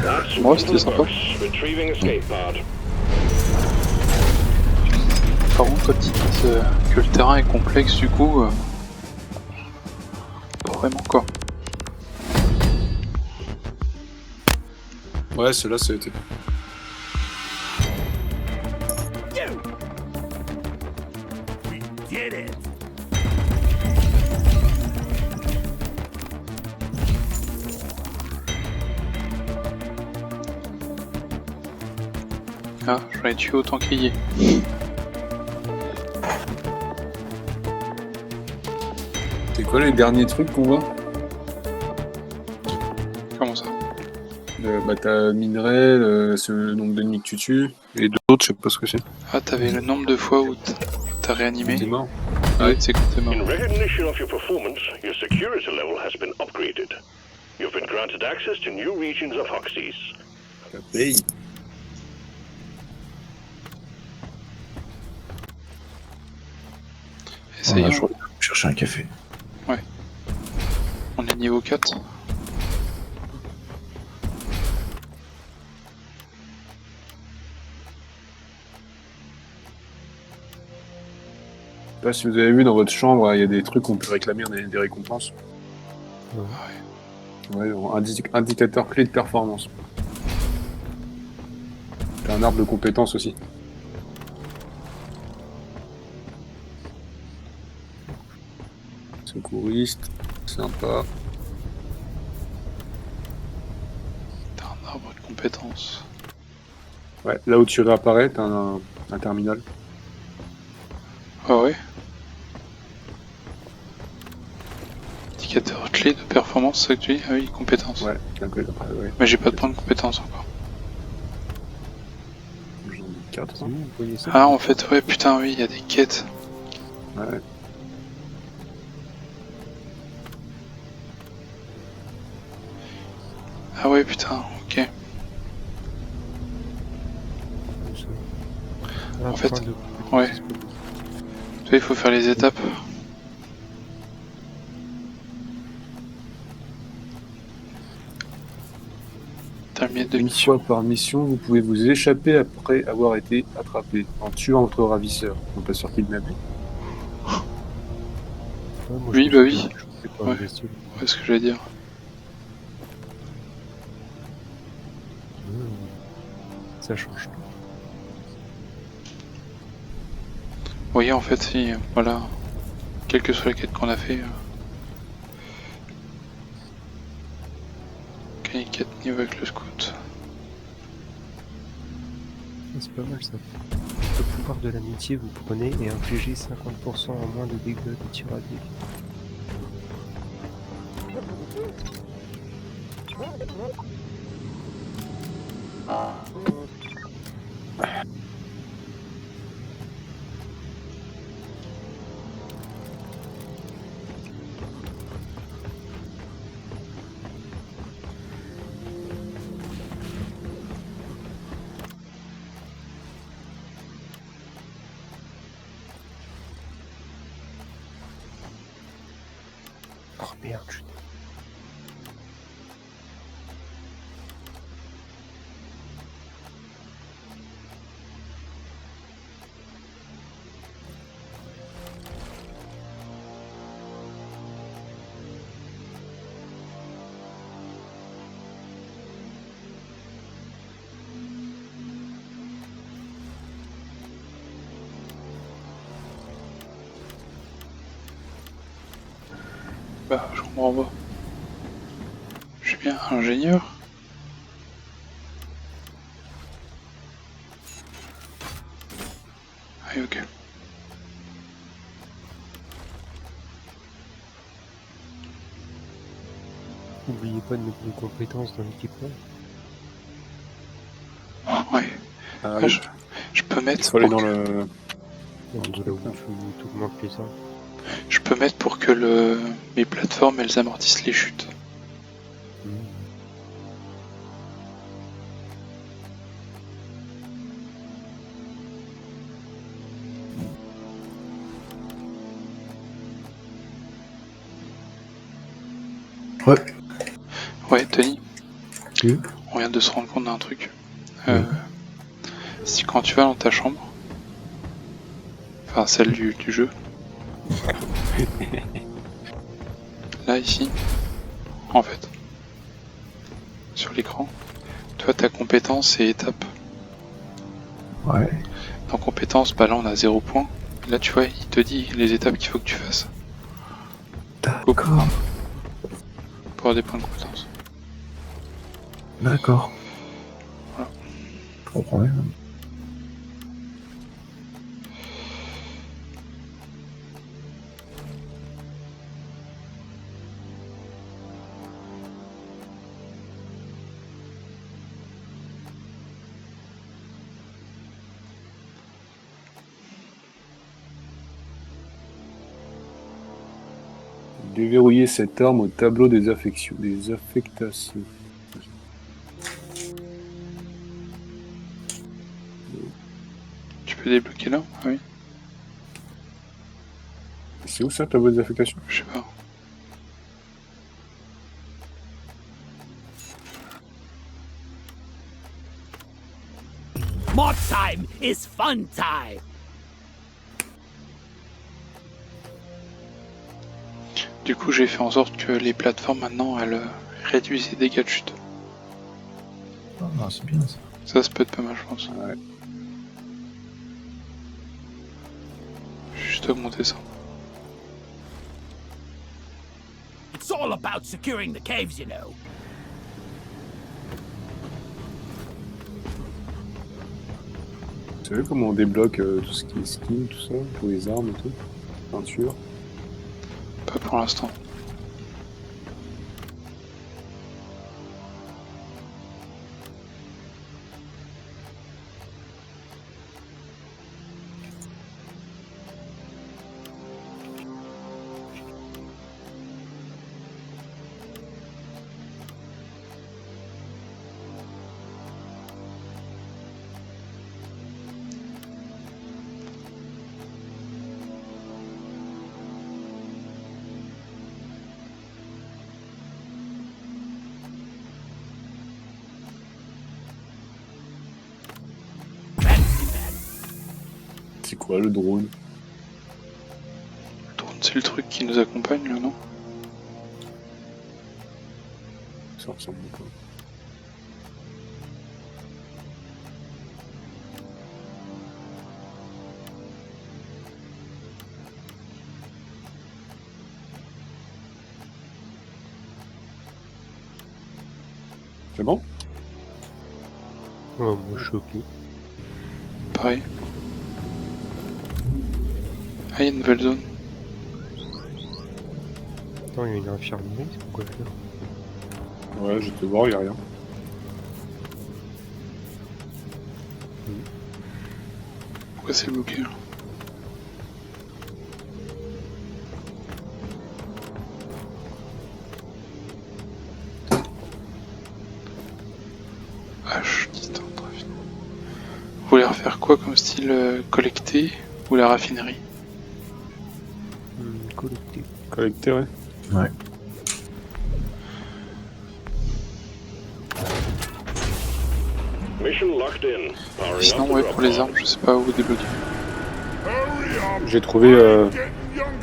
That's Ouais, c'était sympa. Retrieving escape pod. Par contre, quand ils disent que le terrain est complexe, du coup, pas vraiment quoi. Ouais, celui-là c'était. We did it. Ah, j'en ai tué autant qu'il y est. C'est quoi les derniers trucs qu'on voit? Comment ça? Bah t'as minerai, le nombre d'ennemis que tu tues, et d'autres, je sais pas ce que c'est. Ah, t'avais le nombre de fois où t'as réanimé. T'es mort. Ah oui, c'est quand t'es mort. In recognition of your performance, your security level has been upgraded. You've been granted access to new regions of Hoxes. Ça paye. Essayons. Je chercher un café. On est niveau 4. Je sais pas si vous avez vu dans votre chambre, il y a des trucs qu'on peut réclamer, des récompenses. Ouais, indicateur clé de performance. T'as un arbre de compétences aussi. Secouriste, sympa. T'as un arbre de compétences. Ouais, là où tu réapparais, t'as un terminal. Ah ouais. Indicateur clé de performance, c'est ça que tu dis? Ah oui, compétences. Ouais, après, ouais. Mais j'ai pas de point de compétence encore. J'en ai 4. C'est où, vous voyez ça? Ah, en fait, ouais, putain, oui, il y a des quêtes. Ouais. Ah ouais, putain, ok. Un En fait, point de ouais. compétence disponible. Tu vois, il faut faire les étapes. Terminer de Une mission. fois par mission, vous pouvez vous échapper après avoir été attrapé en tuant votre ravisseur. On peut sortir de kidnapper. Ouais, moi, Oui, je me bah suis oui. fait choper par Ouais. une bestiole. Ouais, ce que j'allais dire. Ça change tout. Vous voyez, en fait, si, voilà, quelle que soit la quête qu'on a fait, gagner 4 niveaux avec le scout. C'est pas mal ça. Le pouvoir de l'amitié, vous prenez et infligez 50% en moins de dégâts de tir à vif. Oh merde, je... Bah, je comprends pas. Je suis bien ingénieur. Ah oui, ok. N'oubliez pas de mettre vos compétences dans l'équipement. Ouais. Ah, Ah, oui. je peux mettre Il faut aller pour dans que- le. Là où tu augmentes les armes. Je peux mettre pour que mes plateformes elles amortissent les chutes. Ouais. Ouais, Tony, Oui. on vient de se rendre compte d'un truc. Si quand tu vas dans ta chambre, enfin celle du jeu, là ici, en fait, sur l'écran, tu vois ta compétence et étape. Ouais. Dans compétence, bah là on a 0 point. Là tu vois, il te dit les étapes qu'il faut que tu fasses D'accord. pour avoir des points de compétence. D'accord. Voilà. Je comprends bien. Déverrouiller cette arme au tableau des affectations. Tu peux débloquer là? Ah oui, C'est où ça, le tableau des affectations? je sais pas. Mod time is fun time. Du coup j'ai fait en sorte que les plateformes maintenant elles réduisent les dégâts de chute. Ah, c'est bien ça. Ça peut être pas mal je pense. Ouais. Je vais juste augmenter ça. It's all about securing the caves, you know. Vous savez comment on débloque tout ce qui est skin, tout ça, pour les armes et tout? Peinture. Pas pour l'instant. quoi le drone? Le drone, c'est le truc qui nous accompagne là, non? Ça ressemble beaucoup. C'est bon? Ouais, moi je suis ok. Pareil. Ah, il y a une nouvelle zone. Attends, il y a une infirmerie, c'est pourquoi faire? Ouais, je te vois, y'a rien. Pourquoi c'est bloqué là? H, distant, trafic. Vous voulez refaire quoi comme style collecté ou la raffinerie? Collecté. Collecté, ouais. Ouais. Mission locked in. Powering up Sinon, the ouais, drop pour les pod. armes, je sais pas où débloquer. J'ai trouvé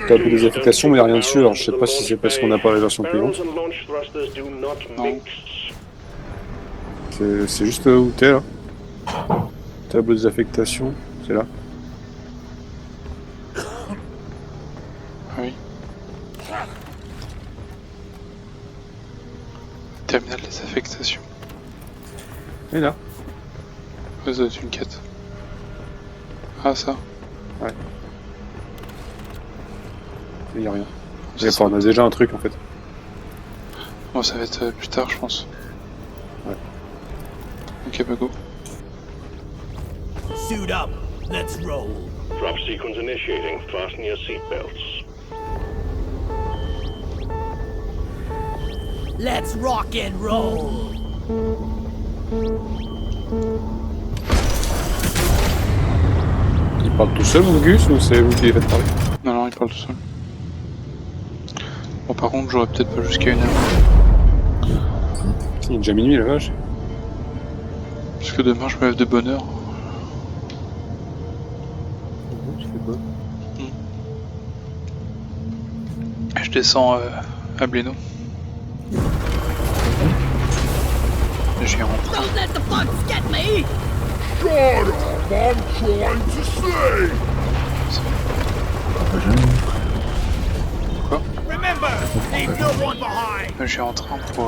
tableau des affectations, mais y'a rien dessus, alors je sais pas si c'est parce qu'on n'a pas la version payante. Barrels and launch thrusters do not Non. mix. C'est juste où t'es là. Tableau des affectations, c'est là. Ah oui. Terminal des affectations. Et là. Ouais, ça doit être une quête. Ah, ça. Y'a rien. Ça Enfin, sera- on a déjà un truc en fait. Bon, ça va être plus tard, je pense. Ouais. Ok, bah go. Suit up. Let's roll. Drop sequence initiating. Fasten your seatbelts. Let's rock and roll. Il parle tout seul, mon Gus, ou c'est vous qui les faites parler? Non, non, il parle tout seul. Bon, par contre, j'aurais peut-être pas jusqu'à 1 heure. Il est déjà minuit la vache. Parce que demain, je me lève de bonne heure. Bon, tu fais quoi? Je descends à Bléno. J'y rentre. Don't let the bugs get me. Shut up! I'm trying to sleep! Pas jamais. Remember, leave no one behind! J'y rentre pour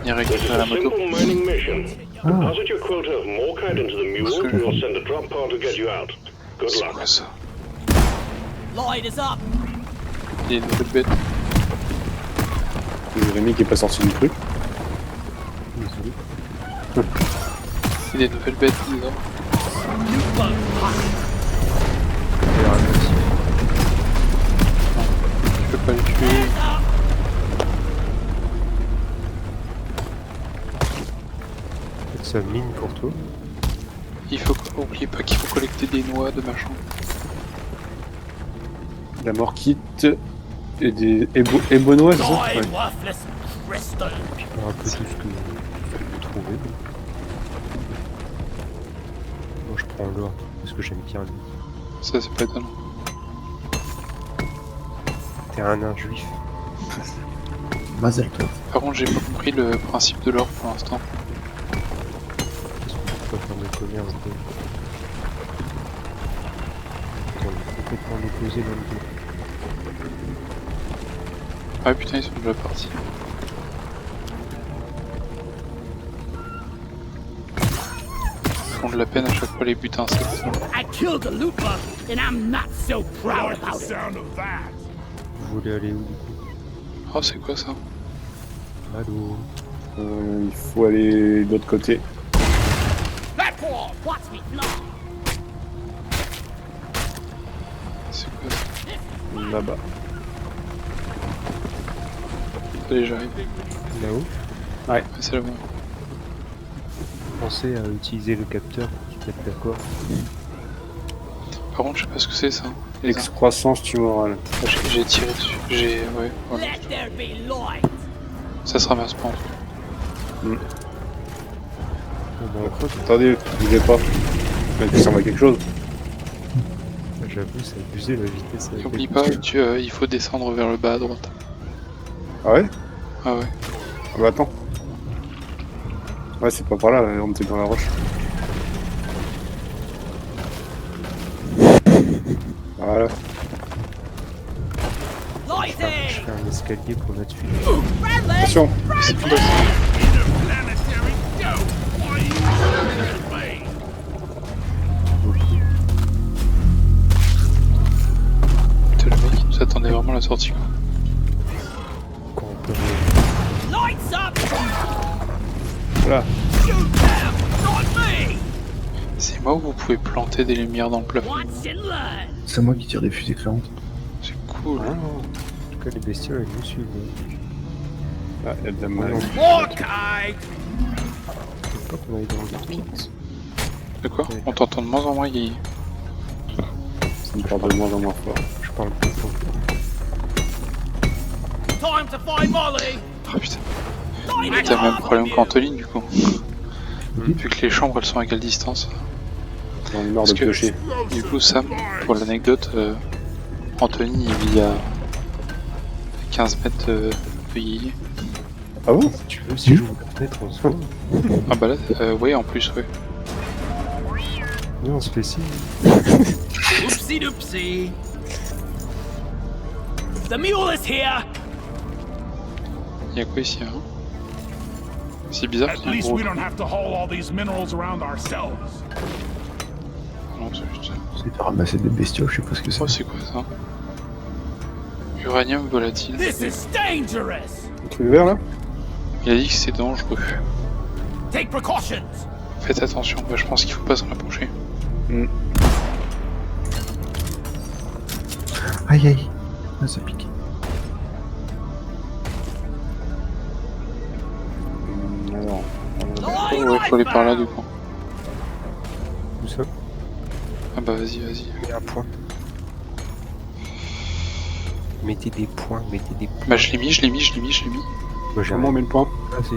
venir This is récupérer a la moto. simple mining mission. Deposit your quota of Morkite into the mule, and we'll send a drop pod to get you out. Good C'est luck. quoi ça? Light is up. Il y a une nouvelle bête. Il y a Rémi qui est pas sorti du truc. Désolé. Il y a des nouvelles bêtes dedans. Tu peux pas les tuer. Peut-être ça mine pour toi. Il faut oubliez pas qu'il faut collecter des noix de machin. La morquite et des ébonnois, c'est ça? Die, Ouais. worthless crystal. Puis faire un peu tout ce que vous trouvez. Moi je prends l'or parce que j'aime bien lui. Ça, c'est pas étonnant. T'es un nain juif. Mazel tov. Par contre, j'ai pas compris le principe de l'or pour l'instant. Qu'est-ce qu'on peut pas faire de commerce de... On est complètement opposés l'un de l'autre. Ah putain, ils sont déjà partis. Ils font de la peine à chaque fois les butins insectes. I killed a loot bug, and I'm not so proud Like the about it. sound of that. Vous voulez aller où du coup? Oh, c'est quoi ça? Allô? Il faut aller de l'autre côté. That wall, watch me fly. C'est quoi ça? Là-bas. Allez, j'arrive. Là-haut? Ouais, c'est là-bas. Pensez à utiliser le capteur pour se mettre d'accord. Par contre, je sais pas ce que c'est ça. Les armes. Excroissance tumorale. J'ai tiré dessus. Ouais, voilà. Let there be light. Ça se ramasse pas en fait. Bon, bah, on creuse. Attendez, bougez pas. Ça ressemble à quelque chose. J'avais J'avoue, c'est abusé la vitesse. avec N'oublie laquelle- pas, il faut descendre vers le bas à droite. Ah ouais? Ah ouais. Ah bah attends. Ouais, c'est pas par là, on était dans la roche. Voilà. Je Lighting! fais un escalier pour là-dessus. Friendly! Attention! Interplanetary dope! Why you me? Putain, le mec, il nous attendait vraiment à la sortie, quoi. Quand on peut... Lights up! Voilà. Shoot them! Not me! C'est moi où vous pouvez planter des lumières dans le plafond. Watch and learn! C'est moi qui tire des fusées clairantes. C'est cool. En tout cas, les bestioles, elles nous suivent. Ah, il y a de la Ouais, monnaie. non, Okay! je sais pas qu'on aille dans le trou. De quoi? On t'entend de moins en moins, Guy. Ça me parle de moins en moins fort. Je parle plus fort. Time to find Molly! Ah putain. Light T'as le même up! problème qu'Antoline, du coup. Vu que les chambres, elles sont à égale distance. J'en ai marre Parce de que- piocher. Du coup, Sam, pour l'anecdote, Anthony, il vit à 15 mètres de Guy. Ah bon? Si tu veux, si j'ouvre la fenêtre, on se voit. Ah bah là, ouais, en plus, ouais. Oui, on se fait signe. Oopsie doopsie! The mule is here! Y'a quoi ici, hein? C'est bizarre At qu'il y ait un least gros... we don't have to haul all these minerals around ourselves. Non, c'est juste... C'est de ramasser des bestioles, je sais pas ce que c'est. Oh, c'est quoi ça? Uranium volatile. This is dangerous! Le truc vert là? Il a dit que c'est dangereux. Take precautions! Faites attention, bah, je pense qu'il faut pas s'en approcher. Aïe aïe. Ah, ça pique. Alors. Lying Ouais, faut aller par là, du coup. Où ça? Ah bah vas-y, vas-y. Il y a un point. Mettez des points, mettez des points. Bah je l'ai mis, je l'ai mis, je l'ai mis, je l'ai mis. Moi, j'ai Comment on met le point? Ah, c'est...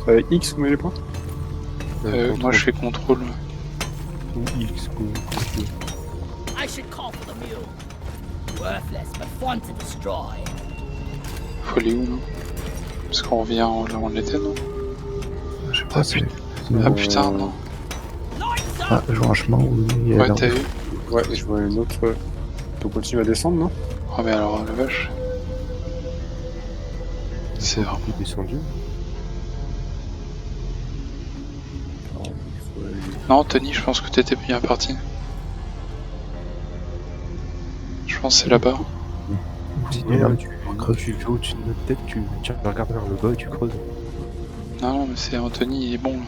C'est avec X qu'on met les points? Moi je fais contrôle. Ou X, ou... I should call for the mule. Worthless, but fun to destroy. Faut aller où, non? Parce qu'on revient là où on était, non? Je sais pas, c'est... Ah putain, non. Lights Ah, up! je vois un chemin où il y a Ouais, l'air t'as de- vu? Ouais, je vois une autre. On continue à descendre, non? Oh mais alors, la vache. C'est vraiment... Il est descendu. Non, Tony, je pense que t'étais bien parti. Je pense que c'est là-bas. Sinon, là, là, on creuse. tu vas au-dessus de notre tête, tu regardes vers le bas et tu creuses. Non, non, mais c'est Anthony, il est bon. Là.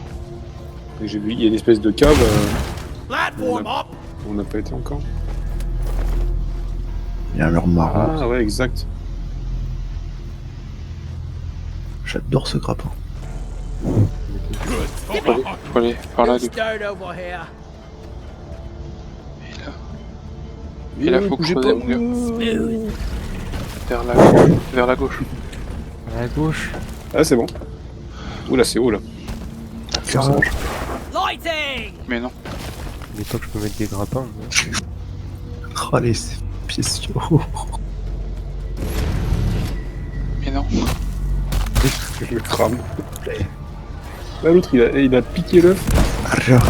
Et j'ai vu, il y a une espèce de cave Platform up! où on n'a pas été encore. Il y a un mur marron. Ah ouais, exact. J'adore ce grappin. Faut aller par là, du coup. Stirred over here. Et là, faut bougez creuser, pas. mon gars. Smooth. Vers la gauche. À la gauche. Ah, c'est bon. Oula, c'est haut là. Carrage. Lighting! Mais non. Mais pas que je peux mettre des grappins. Moi. Oh, les bestiaux. Mais non. Je le crame. Là, l'autre, il a piqué l'œuf. Arja. I'm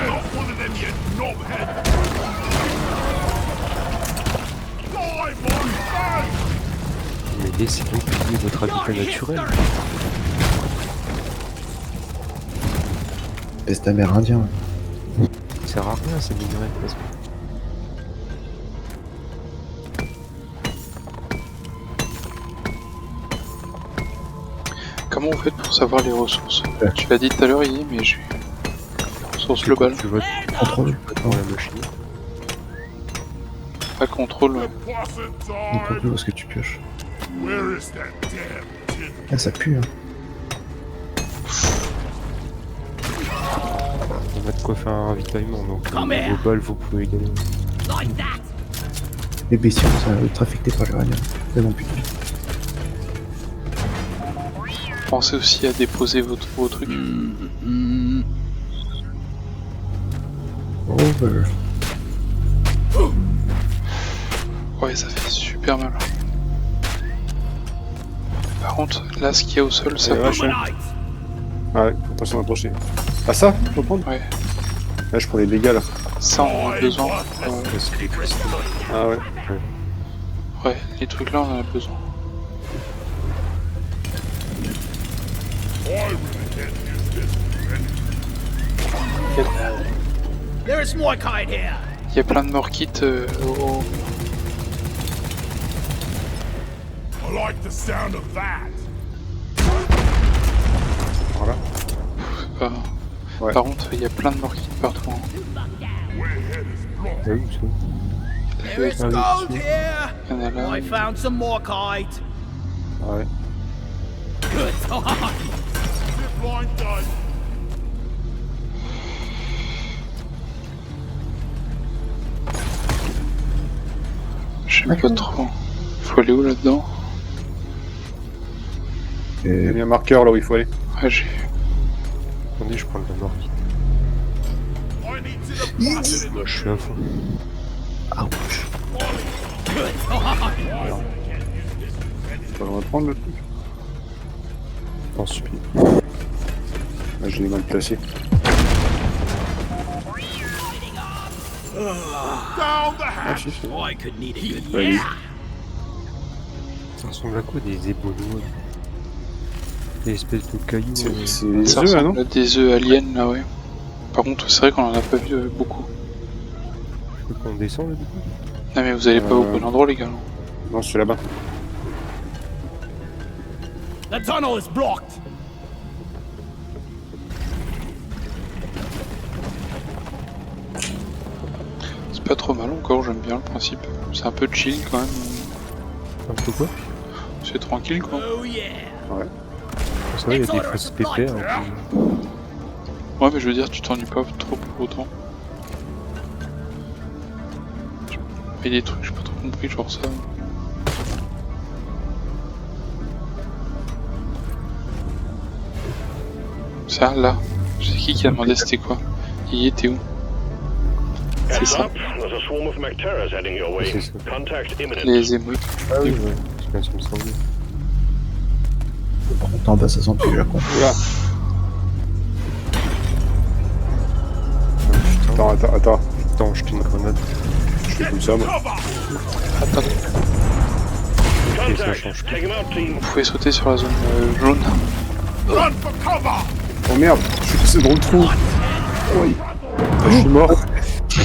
not one of them, you knobhead! Die, boy! Mais laissez donc oublier votre habitat naturel. Peste amérindien. Ça sert à rien, c'est minerais. Parce que... Comment vous faites pour savoir les ressources? Tu l'as dit tout à l'heure, Yé, mais j'ai... Ressources globales. Tu votes Contrôle. dans la machine. Pas contrôle. Placid Il peut time! plus où est-ce que tu pioches. Where is that damn tin? Ah, ça pue, hein. On a de quoi faire un ravitaillement, donc Come au here. global, vous pouvez y aller. Like that! Les bestiaux sont être affectés par l'uranium. Là non plus. Pensez aussi à déposer vos trucs. cover. Ouais, ça fait super mal. Par contre, là, ce qu'il y a au sol, ça Ouais, va. ouais. Ah ouais, attention d'approcher. Ah ça, faut prendre. Ouais, Là, je prends les dégâts là. ça, on a besoin. C'est les cristaux. Ah ouais. Ouais, les trucs là, on en a besoin. There is more kind here. Il y a plein de morts kits au... I like the sound of that. Voilà. euh, Ouais. Par contre, il y a plein de morts kits partout. Hein. Ah oui, ça. There is Ah oui, gold si. here. Il y en a là. I found some more kite. Ah ouais. Good time. Blind done. Je sais pas trop. Faut aller où là-dedans? Il y a mis un marqueur là où il faut aller. Ouais, j'ai... Attendez, je prends le mort. I need to deposit in the Je suis à fond. Ouch. Good time. On va le reprendre le truc. Je pense que Là, je l'ai mal placé. down the Ah hatch. si, c'est bon. I could need a good Ouais, yeah. ça ressemble à quoi des éboulements? Des espèces de cailloux. C'est les Ça œufs là, non? ressemble à des œufs aliens là, ouais. Par contre, c'est vrai qu'on en a pas vu beaucoup. Je peux qu'on descend là du coup? Non mais vous allez pas au bon endroit les gars. Non. Non, c'est là-bas. The tunnel is blocked. C'est pas trop mal encore, j'aime bien le principe. C'est un peu chill quand même. Un peu quoi? C'est tranquille quoi. Oh yeah. Ça va, il y a des fausses pépères. Ouais mais je veux dire, tu t'ennuies pas trop pour autant. Il y a des trucs, j'ai pas trop compris, genre ça. Ça là, je sais qui a demandé c'était quoi. Il était où? C'est Heads ça, up, there's a swarm of Macteras heading your way. C'est ça. Contact imminent. les émeutes. Ah oui, ouais. C'est bien, ça me semblait. Par contre, en bas, ça sent plus la con. Oula. Attends. Attends, je une grenade. Je fais comme ça moi. Attends, Ok, ça Contact. change. Take him out, team. vous pouvez sauter sur la zone jaune. Run for cover. Oh merde, je suis poussé dans le trou. Je suis mort.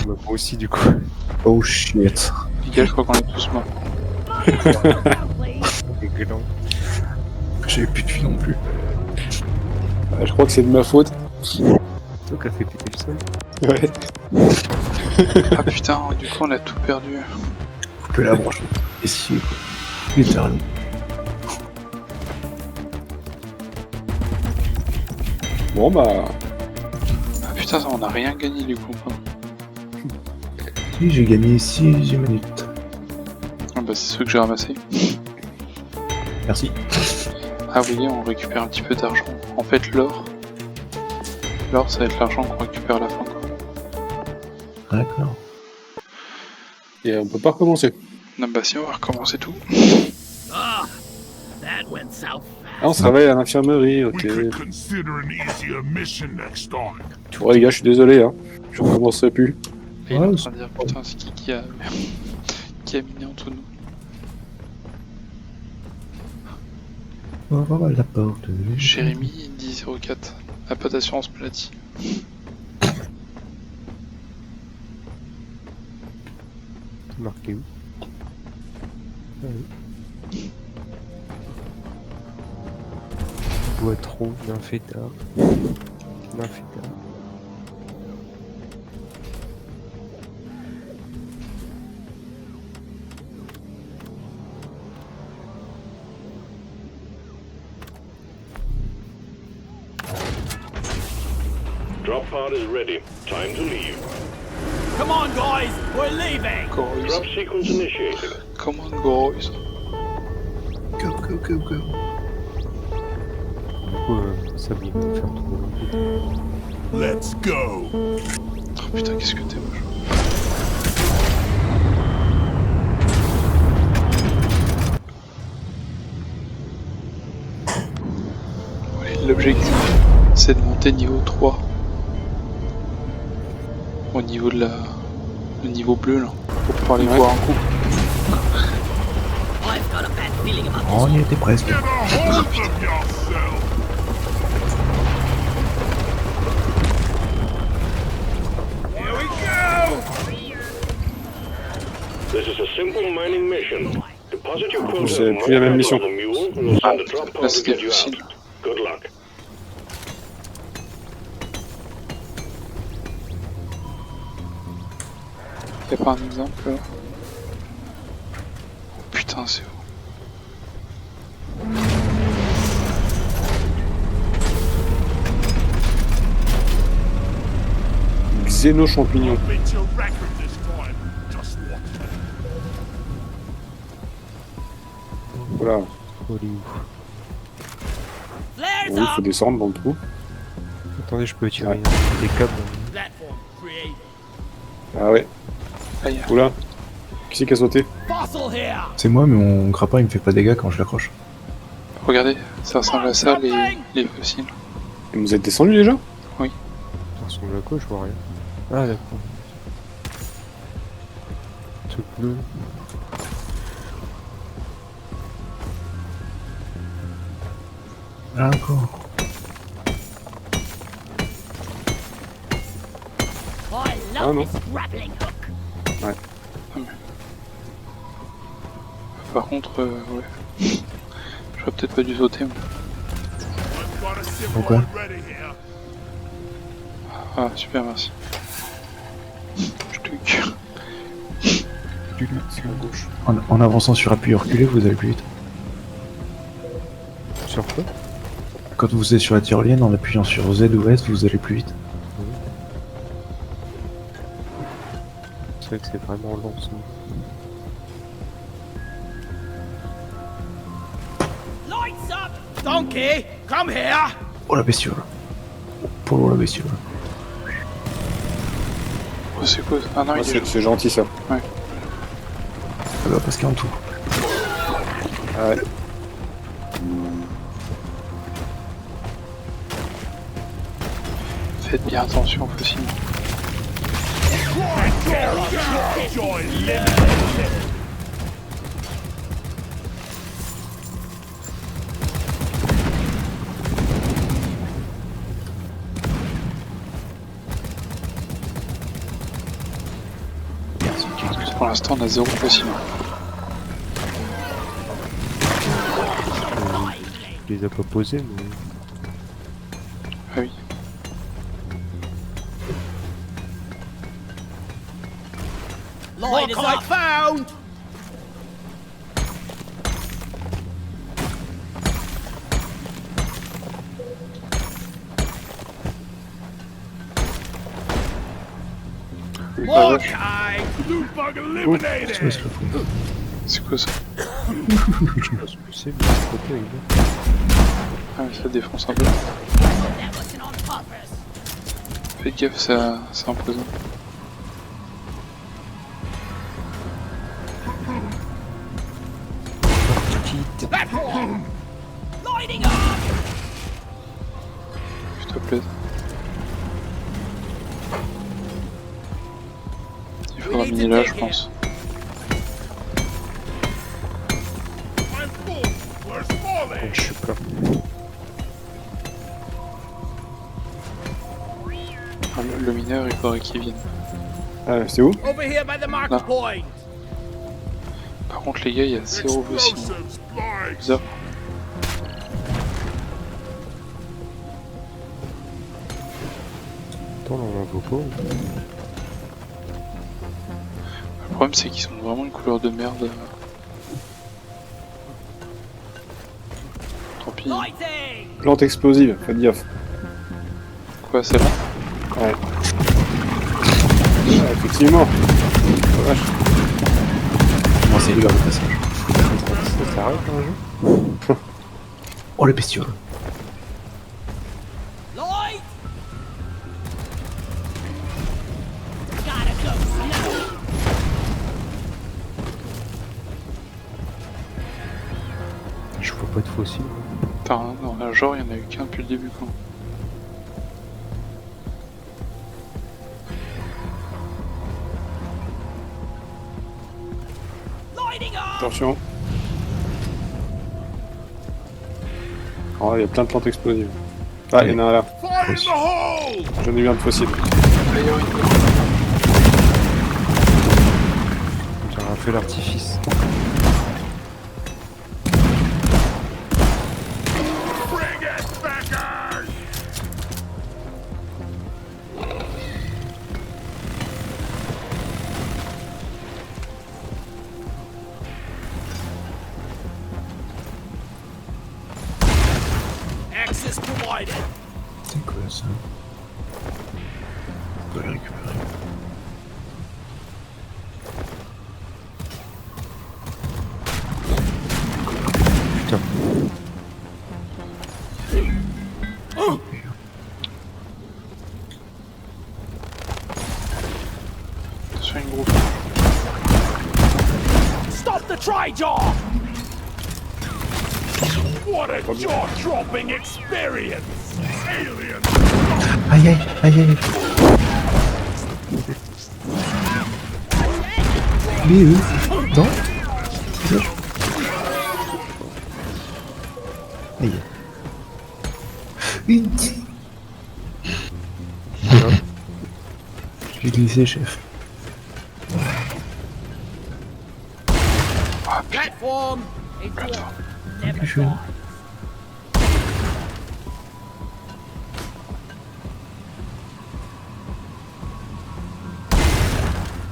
Moi aussi du coup. Oh shit. Les gars, je crois qu'on est tous morts. Les glands. J'ai plus de vie non plus. Je crois que c'est de ma faute. Toi qui as fait péter le sol. Ouais. Ah putain, du coup on a tout perdu. Couper la branche. Ici, quoi. Littéralement. Bon bah... Ah putain, ça, on a rien gagné du coup. Quoi. Si, j'ai gagné 6 minutes. Ah bah c'est ceux que j'ai ramassés. Merci. Ah oui, on récupère un petit peu d'argent. En fait, l'or, ça va être l'argent qu'on récupère à la fin. Quoi. D'accord. Et on peut pas recommencer. Non bah si, on va recommencer tout. Ah, that went south Ah, on se travaille à l'infirmerie, We ok. could consider an easier mission next time. Ouais les gars, je suis désolé, hein. Je recommencerai plus. Et il est en Ouais, train de dire, putain, c'est qui a... qui a miné entre nous. On va voir la porte. Jérémy 1004. A pas d'assurance maladie. C'est marqué où? Ah oui. Bois trop d'un fêtard. D'un fêtard. Drop pod is ready. Time to leave. Come on, guys, we're leaving. Guys, Drop sequence initiated. come on guys. Go, go, go, go. Du coup, ça vient de faire trop. Let's go. Oh Putain, qu'est-ce que t'es moche. L'objectif, c'est de monter niveau 3. Au niveau de la... le niveau bleu, là. Pour pouvoir les voir un coup. I've got a bad feeling about Oh, on y était presque. Get a hold of yourself! Here we go! This is a simple mining mission. Deposit your quota C'est of plus la même mine mission. on the mule, and we'll send a drop Là, pod to c'était get you facile. out. Good luck. Y'a pas un exemple là? Oh putain, c'est où? Xéno-champignon. Beat your record this time. Just watch. Voilà. Folie. Flares Bon, il faut up! descendre dans le trou. Attendez, je peux tirer Ouais. des câbles. Platform created. Ah ouais. Aïe. Oula. Qui c'est qui a sauté? Fossil here! C'est moi, mais mon grappin il me fait pas de dégâts quand je l'accroche. Regardez, ça ressemble à ça les fossiles. Et vous êtes descendu déjà? Ça ressemble à quoi? Je vois rien. Ah, d'accord. Truc bleu. Ah, encore. I Ah, love non. this grappling hook. Par contre, ouais. J'aurais peut-être pas dû sauter. Moi. I've got a simple Pourquoi? one ready here. Ah, super, merci. Je te cure. C'est à gauche. En avançant sur appui reculé, vous allez plus vite. Sur quoi? Quand vous êtes sur la tyrolienne, en appuyant sur Z ou S, vous allez plus vite. C'est vrai que c'est vraiment long ça. Lights up! Donkey, come here! Oh la bestiole. Pour l'eau la bestiole. Oh, c'est quoi ça? Ah non, Ah, il est c'est gentil ça. Ah bah parce qu'il y a en tout. Ah ouais. Faites bien attention aux fossiles. Joy live. Pour l'instant, on a 0 fossiles. Je les ai pas posés, mais. Ah oui. Light is up! Found! Ah, Okay, blue bug eliminated. Je laisse le fou. c'est quoi ça? Je sais pas ce que c'est, mais ce côté il est. Ah, mais ça défonce un peu. That wasn't on purpose. Faites gaffe, c'est imposant. Platform! Lighting up! S'il te plaît. Il faudra miner là, je pense. I'm full. We're falling. Je suis plein. Ah, le mineur, il faudrait qu'il vienne. Ah, c'est où? Over here by the marker Là. point! Par contre, les gars, il y a 0 fossiles. Explosives flying. Bizarre. Attends, là on en vaut pas. Le problème, c'est qu'ils sont vraiment une couleur de merde. Tant pis. Lighting! Plante explosive, faites gaffe. Quoi, celle-là? Ouais. Ah, effectivement. Oh, vache. Moi c'est lui le passage. Ça s'arrête un jeu? Oh la bestiole. Light! Je vois pas de fossiles. Putain, dans la genre, il y en a eu qu'un depuis le début, quoi. Lighting up! Attention. Oh, il y a plein de plantes explosives. Ah, il y en a un là. Fire in the hole! J'en ai eu un de fossile. J'ai un feu d'artifice. Bring it, beggars! Access provided. C'est quoi ça? On peut le récupérer. Putain. Attention, une groupe. Stop the tri-jaw! What a jaw-dropping experience! Aliens! Aïe aïe aïe aïe. Mais eux, non? Aïe. Oui. J'ai glissé, chef. Platform. It's warm. Never Je- die.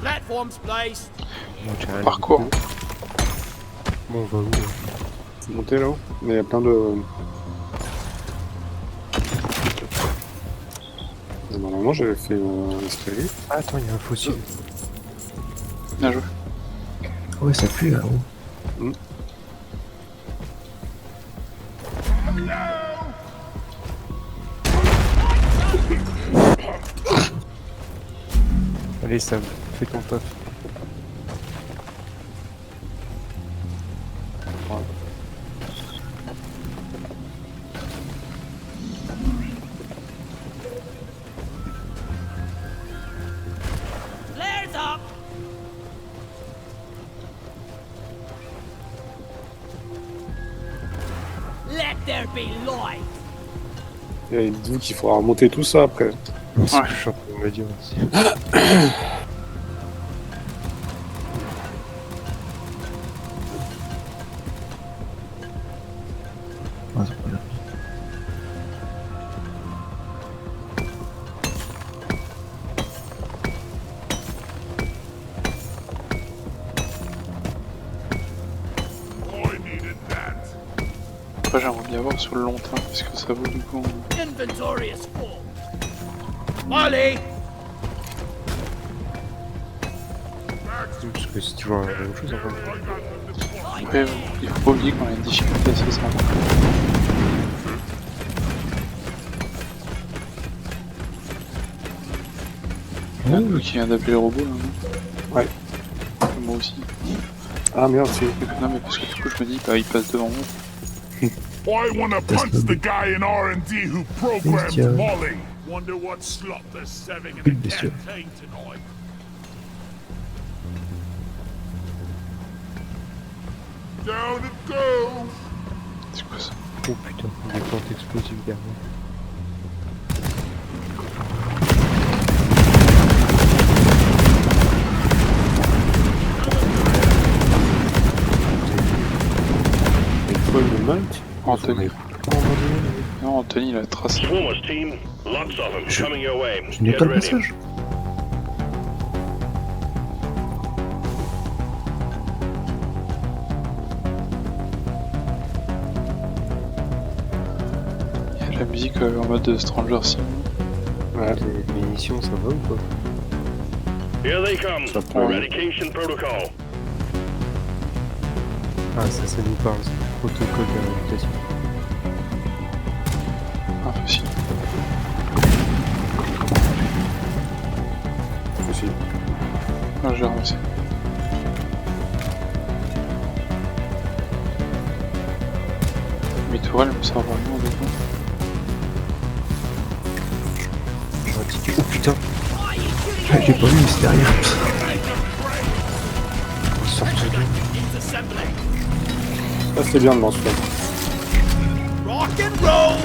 Platforms placed. Bon, j'ai un Parcours. hélico. Bon, on va où là? Faut monter là-haut. Mais il y a plein de... Normalement, j'avais fait l'escalier. Ah, attends, il y a un fossile. Bien joué. Ouais, ça pue là-haut. Allez, Sam, fais ton taf. Flares up. Let there be light. Et dites-vous qu'il faudra remonter tout ça après. C'est ce que je suis en train de me dire aussi. Ah, c'est pas grave. I needed that. Après, j'aimerais bien voir sur le long terme ce que ça vaut du coup. Inventory is full. Molly. Parce que c'est toujours la même chose en fait. Après, il faut pas oublier qu'on a une difficulté assez simple. Il y a un truc qui vient d'appeler le robot là, non? Ouais. Moi aussi. Ah merde, c'est... Non mais parce que du coup je me dis, bah il passe devant moi. I wanna punch the guy in R&D who programmed Bestiole. Molly. Wonder what slot they're serving in Quelle the bestiole. canteen tonight. Down it goes. C'est quoi ça? Oh putain, des plantes explosives derrière. Il faut le Mike. Anthony. Non, Anthony il a tracé. Swarmers team, lots of them coming your way. Je n'ai Get pas le ready. passage. Il y a de la musique en mode Stranger Things. Ouais. Les munitions, ça va ou pas? Here they come. Ça prend- Eradication protocol. Ah, ça nous parle, c'est le protocole d'éradication. Impossible. Possible. Non, j'ai ramassé. Mes tourelles me servent vraiment honnêtement. Oh putain, J'ai pas vu, mais c'est derrière. ils sortent de Ça c'est bien de lancer. Rock and roll!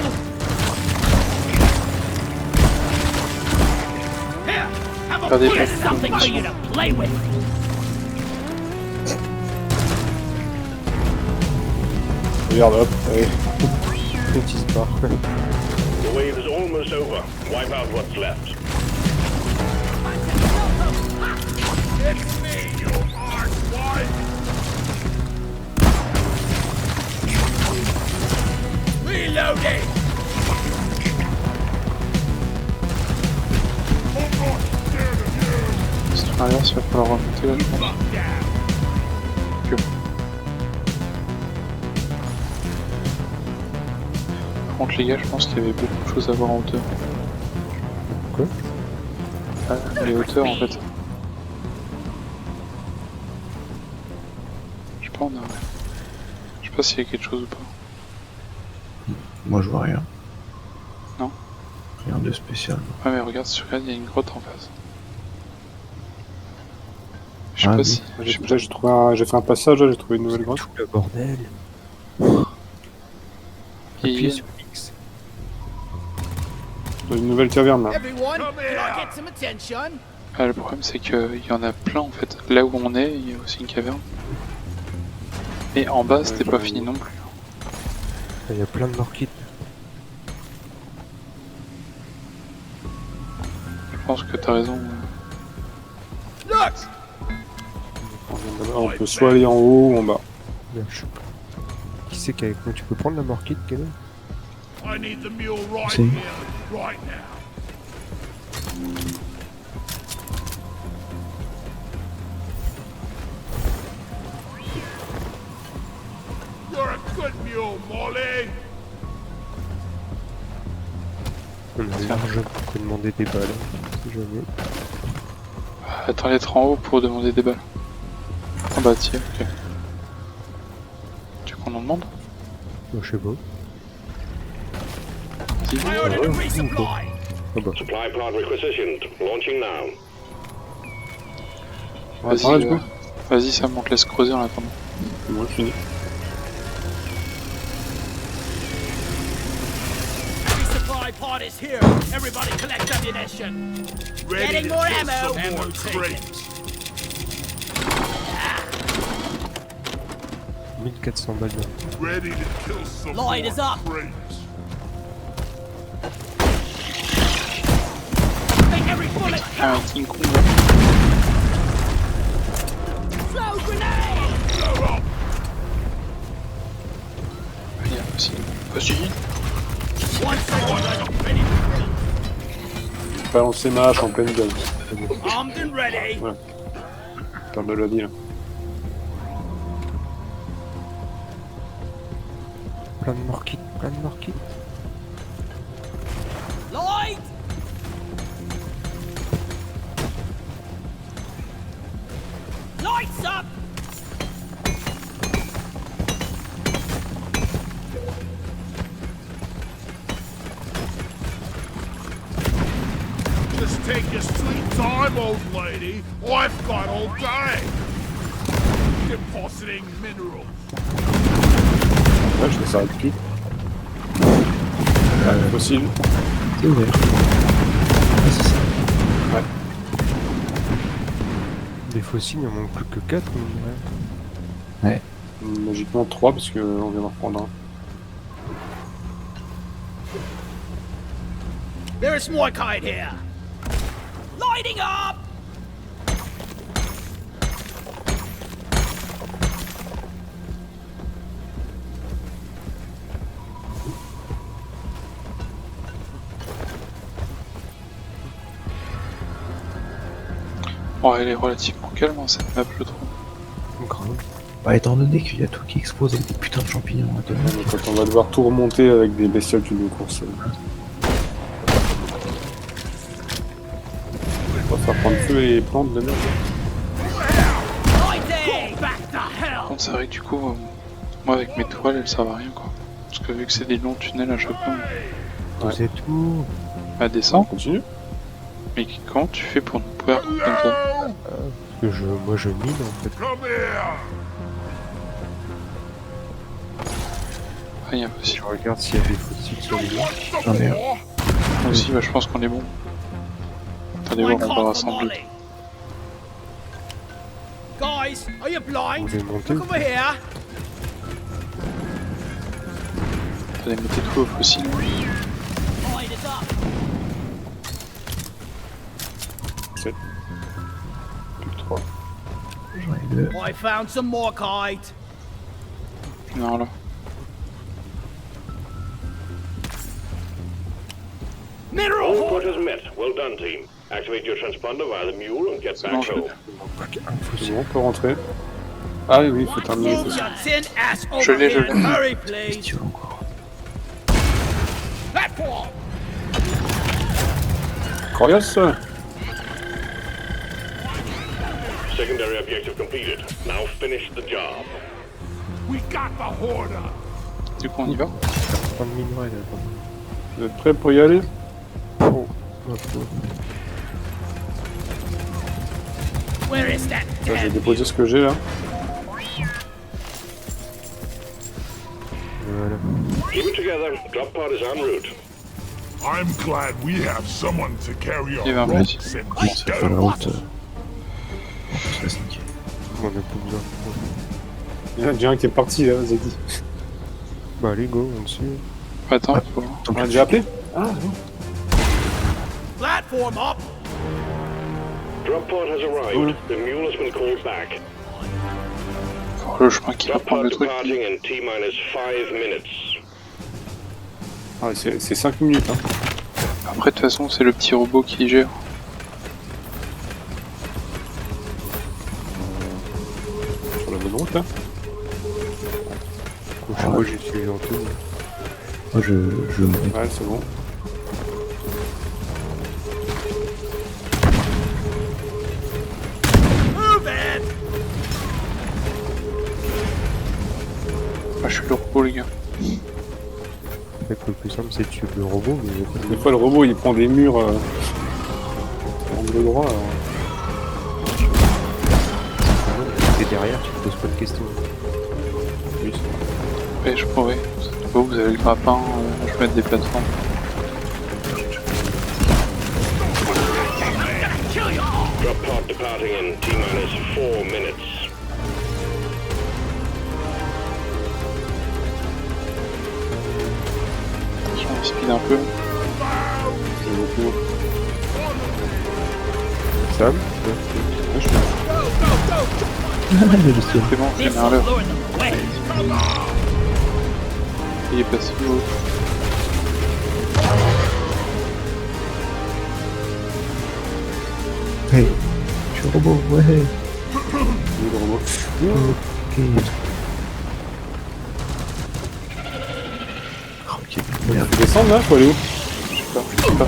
Here, have a Regardez, Here's something for you to play with. Regarde, hop, allez. petit se barre. The wave is almost over. Wipe out what's left. It's me, you arsewipe! Reloading! C'est à l'inverse, il va falloir remonter là, je pense. Fuck down! Par contre, les gars, je pense qu'il y avait beaucoup de choses à voir en hauteur. Quoi? Les hauteurs, en fait. Je sais pas, je sais pas s'il y a quelque chose ou pas. Moi je vois rien. Non. Rien de spécial. Ouais, mais regarde, si tu regardes, il y a une grotte en face. Je sais Ah pas oui. si. Je sais pas. J'ai fait un passage, là, j'ai trouvé une nouvelle grotte. Tout le bordel. Il- Appuyez sur X. Une nouvelle caverne là. Everyone, Come can I here. get some attention? Ah, le problème, c'est qu'il y en a plein en fait. Là où on est, il y a aussi une caverne. Et en bas, c'était pas fini non plus. Il y a plein de morkits. Je pense que t'as raison. Look! On peut soit aller en haut ou en bas. Merde, je sais pas. Qui c'est qu'avec moi? Tu peux prendre la morkite, Kevin? I need the mule right See? here, right now. You're a good mule, Molly! On a largement pour demander des balles. Si jamais. Attends d'être en haut pour demander des balles. Ah bah tiens, ok. Tu veux qu'on en demande? Je sais pas. Dis. I ordered a resupply! Ah bah. Supply pod requisitioned. Launching now. On va attendre, du coup. Vas-y, ça monte, laisse creuser en attendant. C'est bon, fini. Resupply pod is here. Everybody collect ammunition. Ready Getting to more kill ammo. some Ammo more taken. traitors. 1400 balles. Ready to kill some Lloyd more is up. traitors. Make every bullet Ah, count. King Kong là. Throw grenade. Blow up! Il y a aussi. Vas-y. One second, I'm ready to Balancer ma hache en pleine gueule. drill. Armed and ready. Parle de la vie là. Plein de morkits, plein de morkits. Lloyd. Lights up. Just take your sweet time, old lady. I've got all day. Depositing minerals. Ouais, je fais ça avec qui Fossile. C'est ouvert. Ah, c'est ça. Des fossiles, il en manque plus que 4. Mais... Magiquement 3 parce qu'on vient d'en reprendre un. There's more kite here. Lighting up. Bon, elle est relativement calme hein, cette map, je trouve. Grave. Bah, étant donné qu'il y a tout qui explose avec des putains de champignons à donner. Mais quand on va devoir tout remonter avec des bestioles de course, on va faire prendre feu et plantes de merde. Lighting. Back the hell. Par contre, c'est vrai que du coup, moi avec mes toiles, elles servent à rien quoi. Parce que vu que c'est des longs tunnels à chaque fois, Vous êtes où? bah On descend. continue. Mais comment tu fais pour nous pouvoir comme ça? Parce que moi je mine en fait. Come here! Ah, il y a aussi. Je regarde s'il y a des fossiles sur les You murs. want some J'en ai un. more? Moi aussi, bah, je pense qu'on est bon. Attendez I voir, on va call for rassembler. Molly. Guys, are you Vous blind? voulez monter? Look over here. Attendez, mettez tout au fossile. Hide it up. Plus que 3. J'en ai 2. I found some more kite. Non, là. All Mineral! quarters met. Well done, team. Activate your transponder via the mule and get C'est back bon, je l'ai. home. C'est bon, on peut rentrer. Ah oui, il faut terminer les Move fossiles. your tin ass Je over l'ai, here je and l'ai. hurry, please. Tu veux encore. Platform! Corias Secondary objective completed. Now finish the job. We got the hoarder! Du coup, on y va. Pas de minerai là. Vous êtes prêts pour y aller? Oh, ma pauvre. Where is that Je vais damn déposer ce que j'ai là. Voilà. Keep it together. Drop pod is en route. I'm glad we have someone to carry Il y avait un our petit. ropes and Vite, faire la dough. route. On peut se la sneaker. On a pas besoin. Il y en a déjà un qui est parti là, Zeki. Bah allez go, on dessus. Attends, faut... On a déjà appelé? Ah oui. Platform up! Drop pod has arrived. The mule has been called back. faut le chemin qui va Drop prendre pod le truc. departing in T-minus 5 minutes. Ah, c'est 5 minutes hein. Après, de toute façon, c'est le petit robot qui gère. Sur la bonne route là. Moi j'ai suivi en tout. Moi je monte. Ouais, c'est bon. Move it! Ah, je suis le robot, les gars. Le plus simple c'est de tuer le robot, mais Des fois le robot il prend des murs en angle droit. Alors... t'es derrière, tu te poses pas de questions. Oui, c'est vrai. Ouais, je pourrais. Vous avez le grappin, je vais mettre des plateformes. Drop pod departing in T-minus 4 minutes. J'en speed un peu. J'ai beaucoup. Sam Ouais, je peux. Le logiciel. C'est bon, j'ai This mis un will leurre. lure them away. Il est passé où l'autre? Hey, je suis robot, ouais. Oui, le robot. Ok. Oh, ok, merde. Faut descendre là, faut aller où? Je sais pas.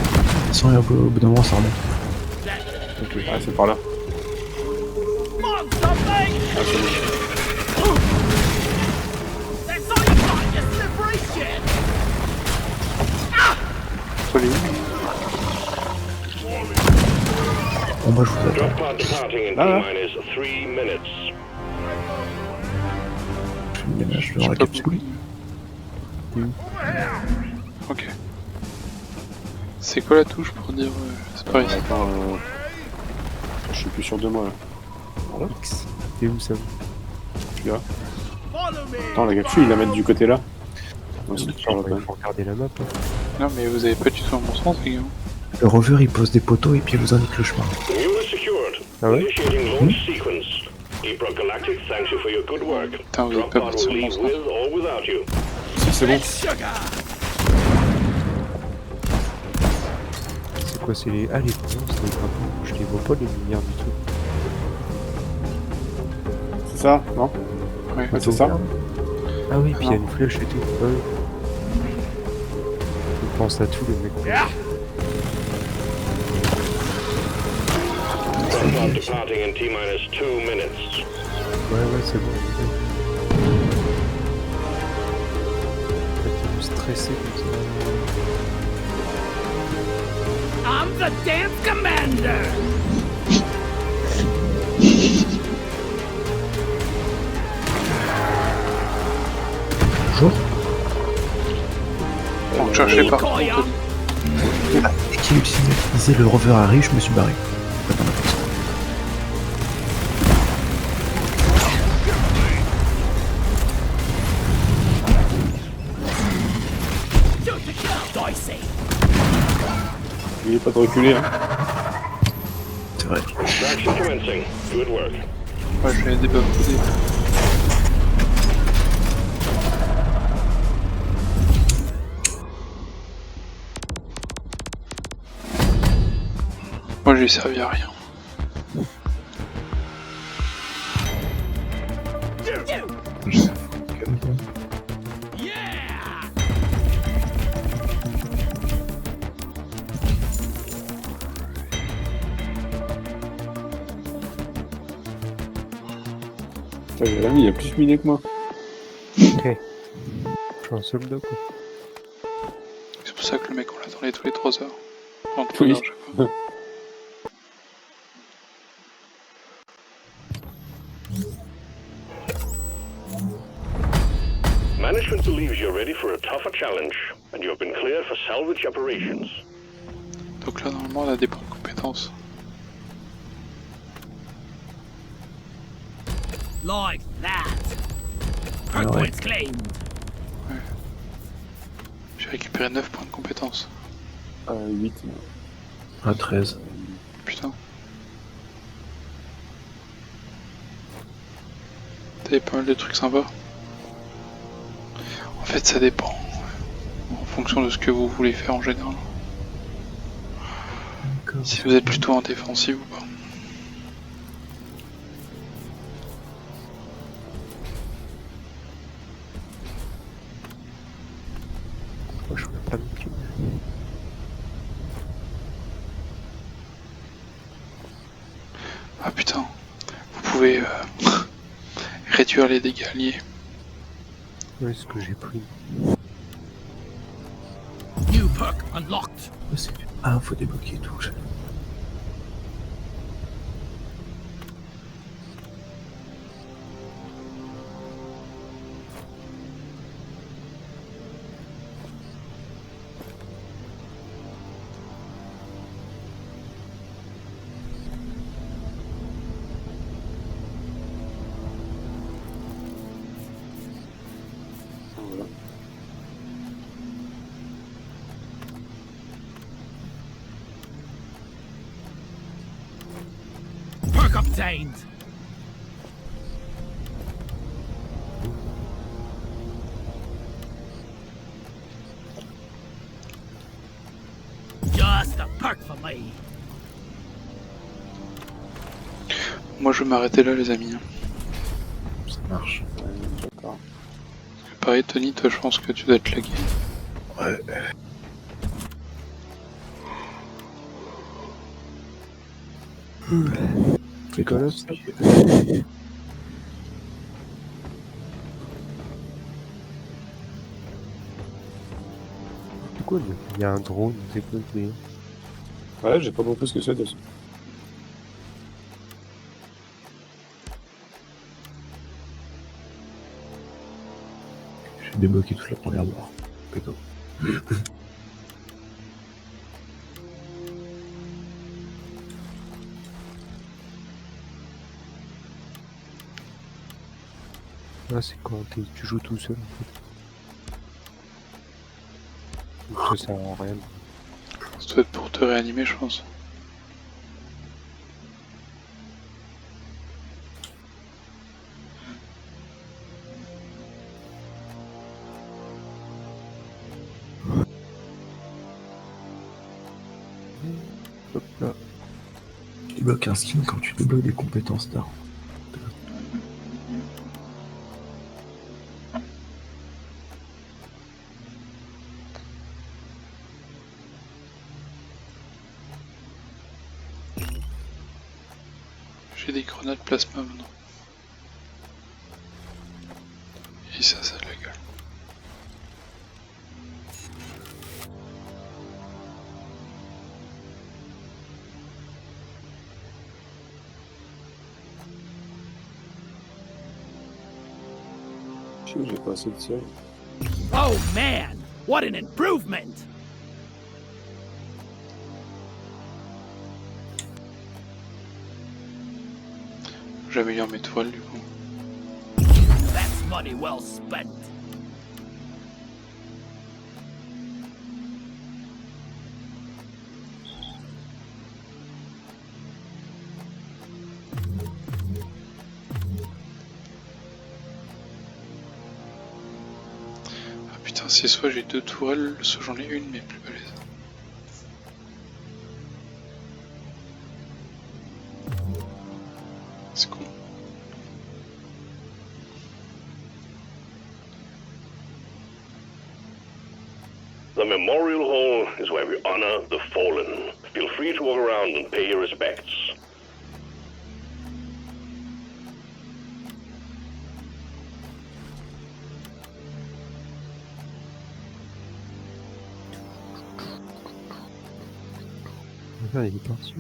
Sans et au bout d'un moment ça remonte. Ok, ah, c'est par là. Come on, something! Ah, c'est bon. That's all you got, you slippery shit! Faut aller où? Bon, moi je vous attends. Drop pod departing in Ah. T-minus 3 minutes. Je fais le ménage dans J'ai la pas capsule. compris. Ok. C'est quoi la touche pour dire c'est par ici? Attends, je suis plus sûr de moi là. X. T'es où Sam? Je suis là. Follow me! Attends, la capsule il la met du côté là. Ouais, c'est tout par là quand Il même. faut regarder la map. Hein. Non, mais vous avez pas du tout un bon sens, les gars. Le rover il pose des poteaux et puis il vous indique le chemin. The mule is secured. Ah ouais? Initiating launch sequence. Deep Rock Galactic thanks you for your good work. Putain, vous Drop avez pas pod will forcément leave sens. with or without you. Si, c'est bon. It's sugar! C'est quoi? C'est les. Ah les points, c'est les drapeaux. Je les vois pas les lumières du tout. C'est ça, non? Ouais. Ouais, c'est ça. Ah oui, puis il y a une flèche et tout. Ouais. Je pense à tout le mec. Yeah! Drop pod departing in T-minus 2 minutes. Ouais, c'est bon. stressé comme ça. I'm the damn commander! Bonjour. On cherchait partout. Decoy, hein. Dès qu'il utilisait le rover Harry, je me suis barré. Pas dans la place. Shoot the kill, Dicey! N'oubliez pas de reculer, hein. C'est vrai. Extraction commencing. Good work. Ouais, je vais débafouder. Moi, j'ai servi à rien. Yeah! Putain, Jérémy, il a plus miné que moi. Je suis un soldat quoi. C'est pour ça que le mec, on l'attendait tous les 3 heures. Enfin, 3 Oui. heures, je sais pas. Management believes you're ready for a tougher challenge, and you have been cleared for salvage operations. Donc là, normalement, on a des points de compétences. Like that. Her Ah ouais. points claimed. J'ai récupéré 9 points de compétences. 8. À 13. Putain. T'avais pas mal de trucs sympas. En fait, ça dépend. En fonction de ce que vous voulez faire en général. D'accord. Si vous êtes plutôt en défensive ou pas. Moi je vois pas non plus. Ah putain. Vous pouvez réduire les dégâts alliés. Ouais, ce que j'ai pris. New perk unlocked. Ouais, c'est... Ah, faut débloquer et tout. Voilà. Perk obtained. Just a perk for me. Moi, je vais m'arrêter là, les amis. Ça marche. D'accord. Pareil, Tony, toi, je pense que tu dois être lagué. Ouais. C'est Call quoi of, ça C'est cool, il y a un drone déposé. Ouais, j'ai pas compris ce que c'est de ça. J'ai débloqué toute la première barre. Plutôt. Là, c'est quand tu joues tout seul en fait. Donc, ça sert à rien. Ça doit être pour te réanimer, je pense. Hop là. Tu débloques un skin quand tu débloques des compétences d'armes. J'ai des grenades plasma maintenant. Et ça a de la gueule. Je sais que j'ai pas assez de sel. Oh man, what an improvement! J'améliore mes toiles du coup. That's money well spent. Ah putain, c'est soit j'ai 2 tourelles, soit j'en ai une mais plus balèze. C'est con. The Memorial Hall is where we honor the fallen. Feel free to walk around and pay your respects. Ah, il est parti.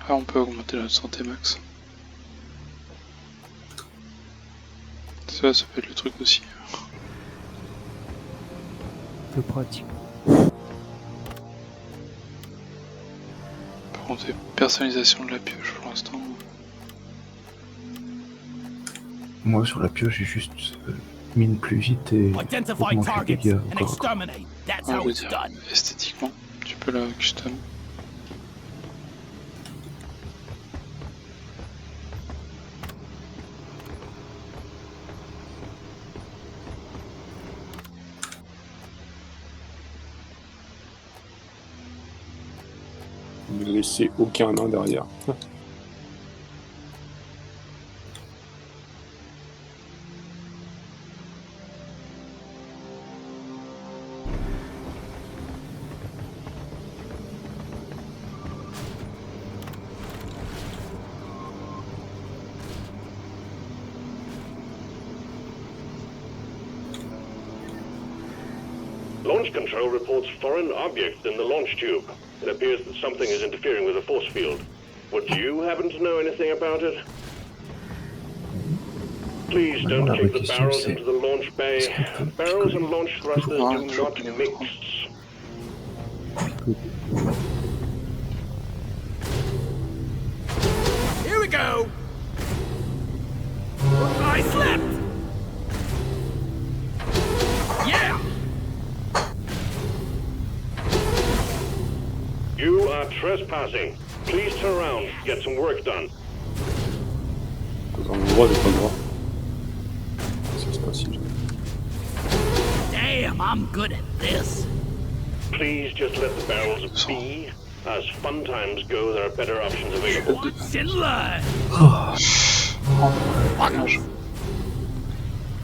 Ah, on peut augmenter la santé max. Ça peut être le truc aussi. Peu pratique. Par contre, personnalisation de la pioche pour l'instant. Moi, sur la pioche, j'ai juste mine plus vite et Identify augmente les targets dégâts and encore. exterminate. That's Ah, how je veux it's dire, done. esthétiquement, tu peux la custom. Ne laisser aucun nain derrière. Launch control reports foreign objects in the launch tube. It appears that something is interfering with the force field. Would you happen to know anything about it? Please don't La vraie kick the question, barrels c'est into the launch bay. est-ce qu'on peut Barrels picoler and launch thrusters Ah, do toujours not picoler mix. autant. Here we go! I slept! Yeah! You are trespassing. Please turn around, get some work done. Dans le droit, j'ai pas le droit. Ça c'est pas si bien. Damn, I'm good at this. Please just let the barrels be. As fun times go, there are better options available. What's in line?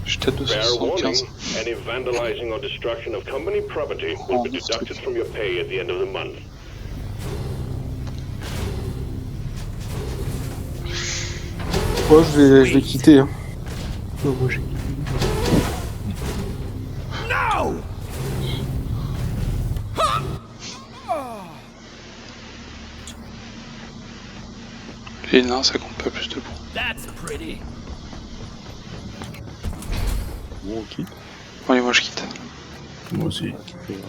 J'étais à Fair warning, 275. any vandalizing or destruction of company property will be deducted from your pay at the end of the month. Moi, je vais quitter. Hein. Oh, moi j'ai No! Les nains, ça compte pas plus de points. That's pretty. Bon, on quitte. Allez, moi je quitte. Moi aussi. On va quitter, vraiment.